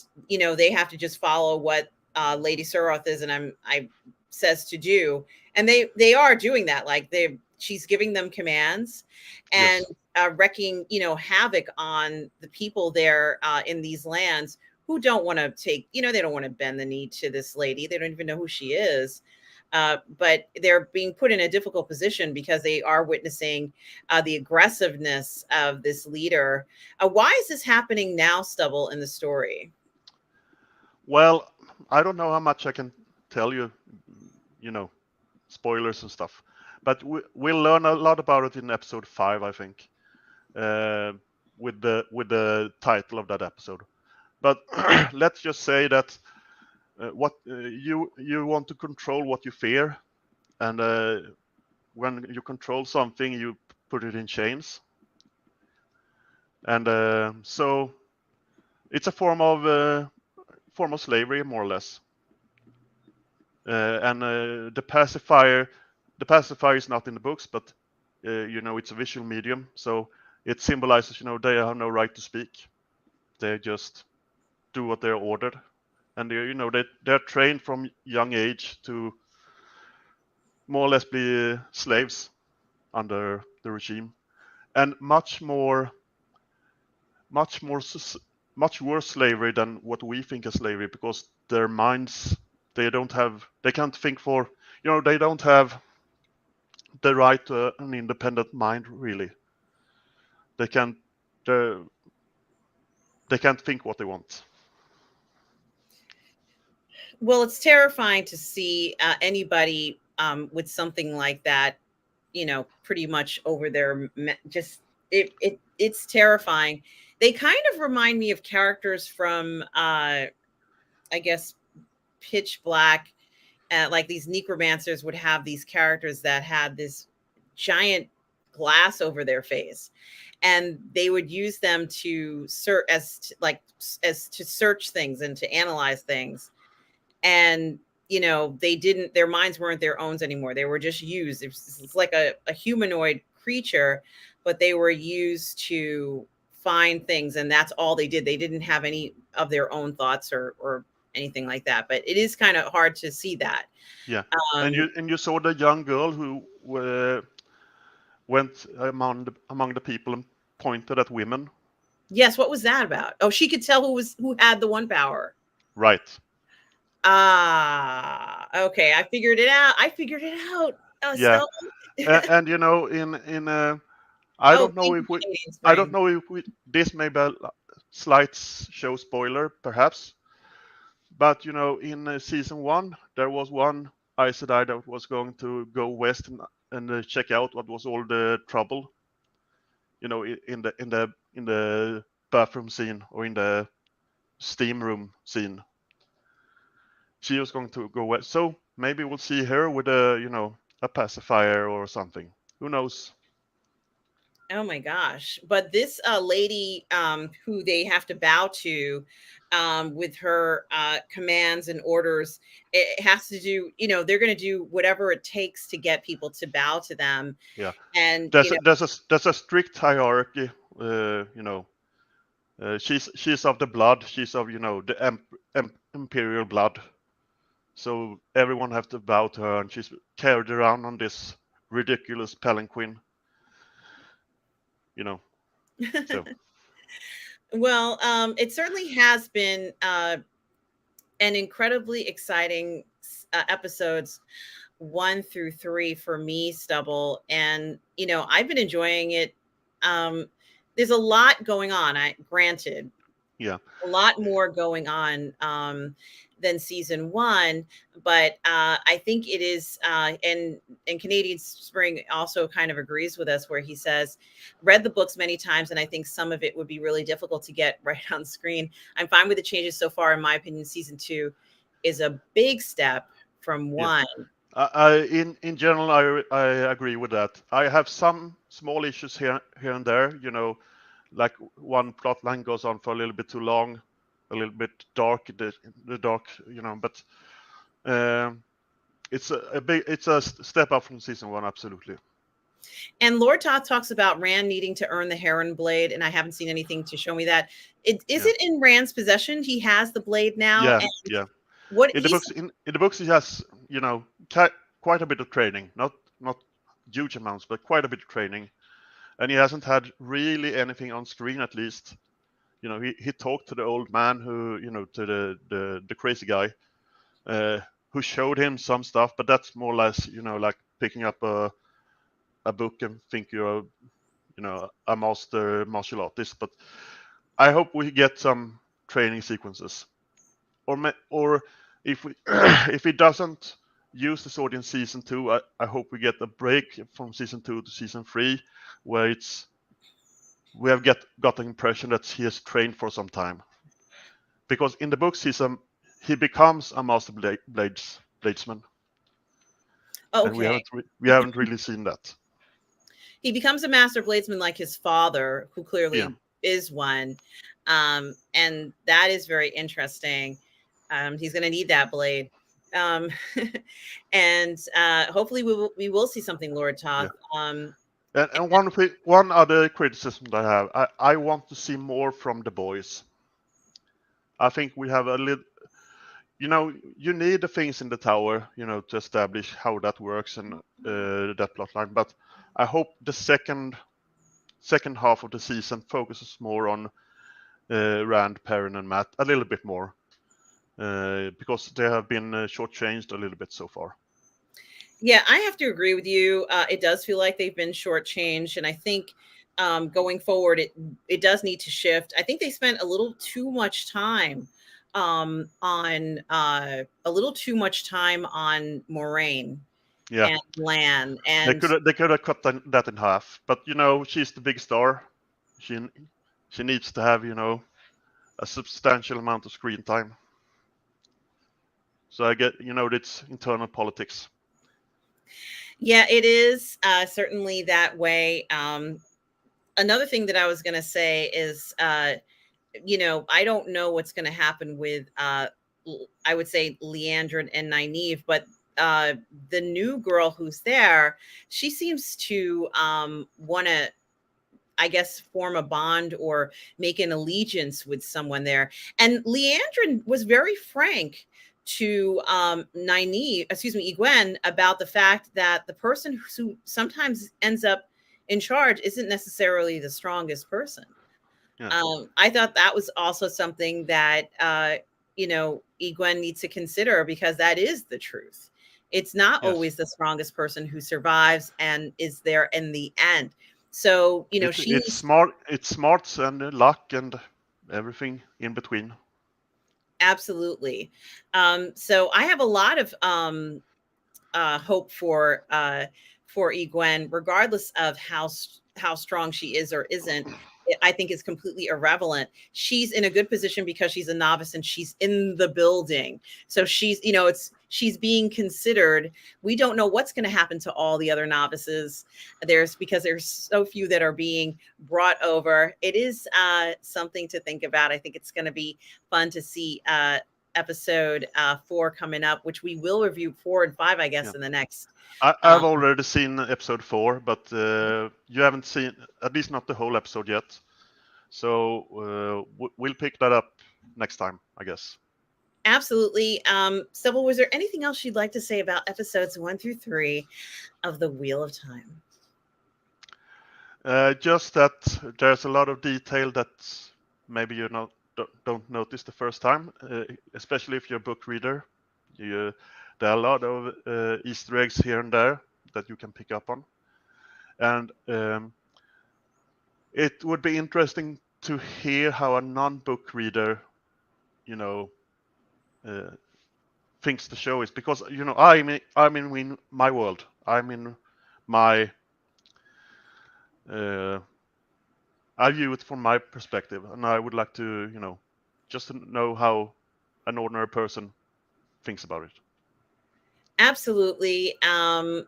they have to just follow what Lady Suroth is and I says to do, and they are doing that. Like she's giving them commands and yes, wrecking havoc on the people there in these lands who don't want to take they don't want to bend the knee to this lady. They don't even know who she is. But they're being put in a difficult position because they are witnessing the aggressiveness of this leader. Why is this happening now, Stubble, in the story? Well, I don't know how much I can tell you, you know, spoilers and stuff, but we'll learn a lot about it in episode 5, I think, with the title of that episode. But let's just say that what you want to control what you fear, and when you control something, you put it in chains, and so it's a form of form of slavery, more or less. And the pacifier is not in the books, but it's a visual medium, so it symbolizes, they have no right to speak. They just do what they're ordered, and they're trained from young age to more or less be slaves under the regime, and much worse slavery than what we think is slavery, because their minds, they can't think for, they don't have the right to an independent mind, really. They can't think what they want. Well, it's terrifying to see anybody with something like that, pretty much over their it's terrifying. They kind of remind me of characters from I guess Pitch Black. Like these necromancers would have these characters that had this giant glass over their face, and they would use them to search as to search things and to analyze things. And their minds weren't their own anymore. They were just used. It's like a humanoid creature, but they were used to find things, and that's all they did. They didn't have any of their own thoughts or anything like that. But it is kind of hard to see that. Yeah. And you saw the young girl who went among the people and pointed at women. Yes, what was that about? Oh, she could tell who had the one power. Right. Okay, I figured it out. Yeah. And in I don't know if we this may be a slight show spoiler, perhaps, but in season 1 there was one Aes Sedai that was going to go west and check out what was all the trouble, in the bathroom scene, or in the steam room scene. She was going to go west, so maybe we'll see her with a pacifier or something. Who knows? Oh my gosh. But this lady who they have to bow to with her commands and orders, it has to do, they're going to do whatever it takes to get people to bow to them. Yeah. And there's a strict hierarchy. She's of the blood. She's of the imperial blood. So everyone has to bow to her, and she's carried around on this ridiculous palanquin. So. Well, it certainly has been an incredibly exciting episodes 1 through 3 for me, Stubble, and I've been enjoying it. There's a lot going on. Granted, yeah, a lot more going on than season 1, but I think it is. And Canadian Spring also kind of agrees with us, where he says, read the books many times, and I think some of it would be really difficult to get right on screen. I'm fine with the changes so far. In my opinion, season 2 is a big step from 1. In general, I agree with that. I have some small issues here and there. Like one plot line goes on for a little bit too long, a little bit dark. The dark, but it's a step up from season 1, absolutely. And Lord Toth talks about Rand needing to earn the Heron blade, and I haven't seen anything to show me that. Is it in Rand's possession? He has the blade now. Yeah, and yeah. What in the books, he has quite a bit of training, not huge amounts, but quite a bit of training, and he hasn't had really anything on screen, at least. He talked to the old man who, to the crazy guy, who showed him some stuff, but that's more or less, like picking up a book and think you're a master martial artist. But I hope we get some training sequences, or if we if he doesn't use the sword in season 2, I hope we get a break from season 2 to season 3, where we have got the impression that he has trained for some time, because in the books he becomes a master bladesman. Okay. And we haven't really seen that. He becomes a master bladesman like his father, who clearly is one, and that is very interesting. He's going to need that blade. Um, and hopefully we will see something, Lord Yeah. Toth. And one other criticism that I have, I want to see more from the boys. I think we have a little, you need the things in the tower, to establish how that works and that plot line. But I hope the second half of the season focuses more on Rand, Perrin, and Matt a little bit more, because they have been shortchanged a little bit so far. Yeah, I have to agree with you. It does feel like they've been shortchanged, and I think going forward, it does need to shift. I think they spent a little too much time on Moraine Yeah, and Lan, they and could have cut that in half, but she's the big star. She she needs to have a substantial amount of screen time. So I get it's internal politics. yeah, it is certainly that way. Another thing that I was going to say is, I don't know what's going to happen with, I would say, Liandrin and Nynaeve, but uh, the new girl who's there, she seems to want to, I guess, form a bond or make an allegiance with someone there. And Liandrin was very frank to Nynaeve, excuse me, Egwene, about the fact that the person who sometimes ends up in charge isn't necessarily the strongest person. Yeah. I thought that was also something that Egwene needs to consider, because that is the truth. It's not Yes. always the strongest person who survives and is there in the end. So she It's needs. smart. It's smarts and luck and everything in between. Absolutely. So I have a lot of hope for Egwene, regardless of how strong she is or isn't. I think is completely irrelevant. She's in a good position because she's a novice and she's in the building. So she's being considered. We don't know what's going to happen to all the other novices. Because there's so few that are being brought over. It is something to think about. I think it's going to be fun to see episode 4 coming up, which we will review 4 and 5, I guess, Yeah. in the next. I've already seen episode 4, but you haven't seen, at least not the whole episode yet. So we'll pick that up next time, I guess. Absolutely. Sybil, was there anything else you'd like to say about episodes 1 through 3 of The Wheel of Time? Just that there's a lot of detail that maybe you don't notice the first time, especially if you're a book reader. There are a lot of Easter eggs here and there that you can pick up on, and it would be interesting to hear how a non-book reader, thinks the show is, because I'm in my world. I'm in my I view it from my perspective, and I would like to, just to know how an ordinary person thinks about it. Absolutely. I'm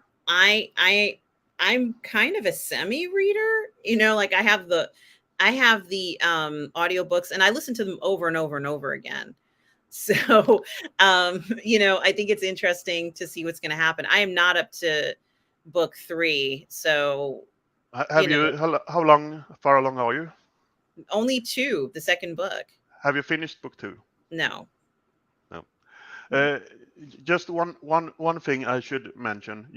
kind of a semi-reader, like I have the audiobooks and I listen to them over and over and over again. So I think it's interesting to see what's going to happen. I am not up to book 3, so Have you? Far along are you? only 2, the second book. Have you finished book 2? No. No. Uh, just one thing I should mention.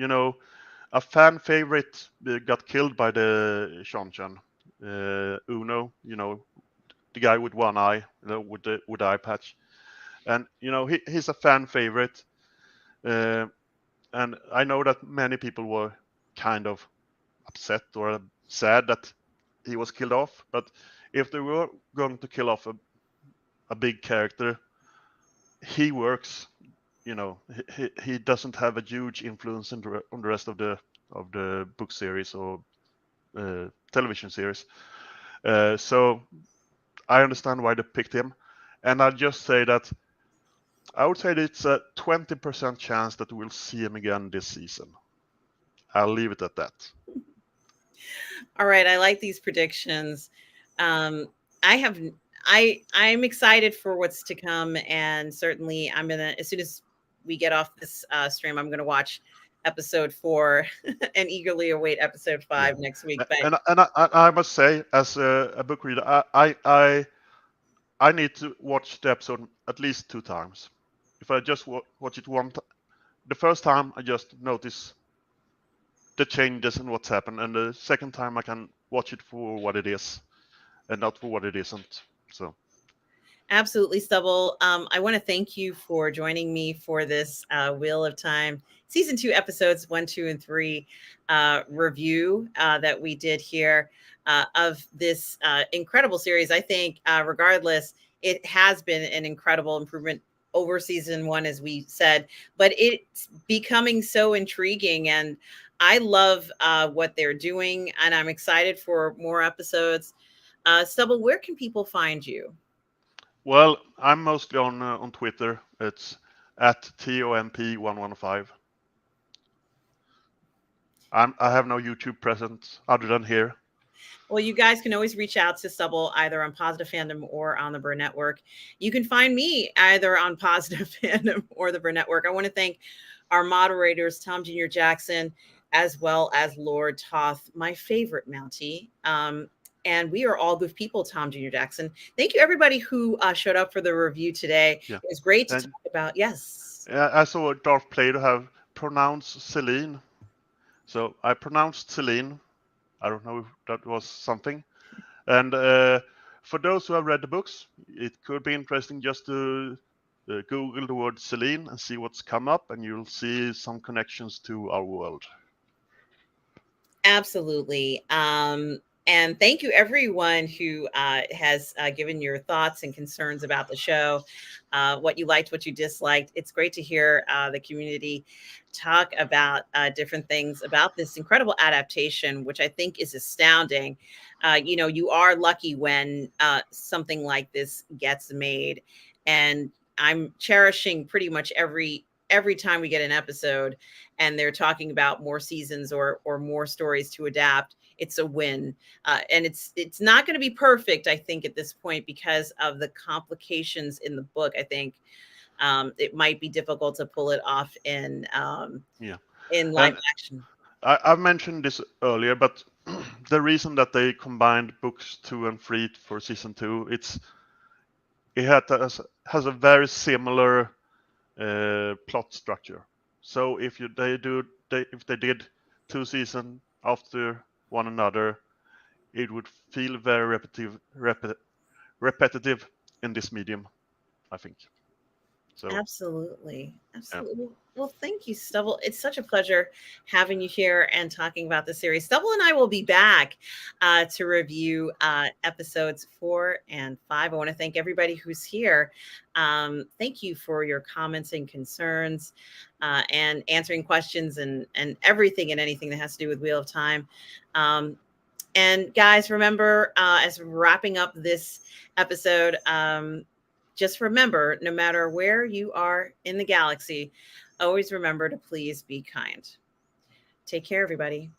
A fan favorite got killed by the Seanchan. Uno, the guy with one eye, with the eye patch, and he's a fan favorite. And I know that many people were kind of upset or sad that he was killed off. But if they were going to kill off a big character, he works. He doesn't have a huge influence on the rest of the book series or television series. So I understand why they picked him, and I'll just say that I would say that it's a 20% chance that we'll see him again this season. I'll leave it at that. All right, I like these predictions. I have I'm excited for what's to come, and certainly I'm gonna, as soon as we get off this stream, I'm gonna watch episode 4 and eagerly await episode 5 next week. But I must say, as a book reader, I need to watch the episode at least 2 times. If I just watch it the first time I just notice the changes and what's happened, and the second time I can watch it for what it is and not for what it isn't. So. Absolutely, Stubble. I want to thank you for joining me for this Wheel of Time season 2 episodes 1, 2, and 3 review that we did here of this incredible series. I think, regardless, it has been an incredible improvement over season 1, as we said, but it's becoming so intriguing, and I love what they're doing, and I'm excited for more episodes. Stubble, where can people find you? Well, I'm mostly on Twitter. It's at TOMP115. I have no YouTube presence other than here. Well, you guys can always reach out to Stubble either on Positive Fandom or on the Burr Network. You can find me either on Positive Fandom or the Burr Network. I want to thank our moderators, Tom Jr. Jackson, as well as Lord Toth, my favorite Mountie. And we are all good people, Tom Jr. Jackson. Thank you, everybody who showed up for the review today. Yeah. It was great to talk about. Yes. I saw Darth Plato have pronounced Celine. So I pronounced Celine. I don't know if that was something. And for those who have read the books, it could be interesting just to Google the word Celine and see what's come up, and you'll see some connections to our world. Absolutely. And thank you, everyone who has given your thoughts and concerns about the show, what you liked, what you disliked. It's great to hear the community talk about different things about this incredible adaptation, which I think is astounding. You are lucky when something like this gets made. And I'm cherishing pretty much every time we get an episode and they're talking about more seasons or more stories to adapt. It's a win. And it's not going to be perfect, I think, at this point because of the complications in the book. I think it might be difficult to pull it off in live action. I've mentioned this earlier, but the reason that they combined books 2 and 3 for season 2, it has a very similar plot structure. So if they did 2 seasons after one another, it would feel very repetitive in this medium, I think. So Absolutely. Yeah. Well, thank you, Stubble. It's such a pleasure having you here and talking about the series. Stubble and I will be back to review episodes 4 and 5. I want to thank everybody who's here. Thank you for your comments and concerns and answering questions and everything and anything that has to do with Wheel of Time. And guys, remember, as we're wrapping up this episode, just remember, no matter where you are in the galaxy, always remember to please be kind. Take care, everybody.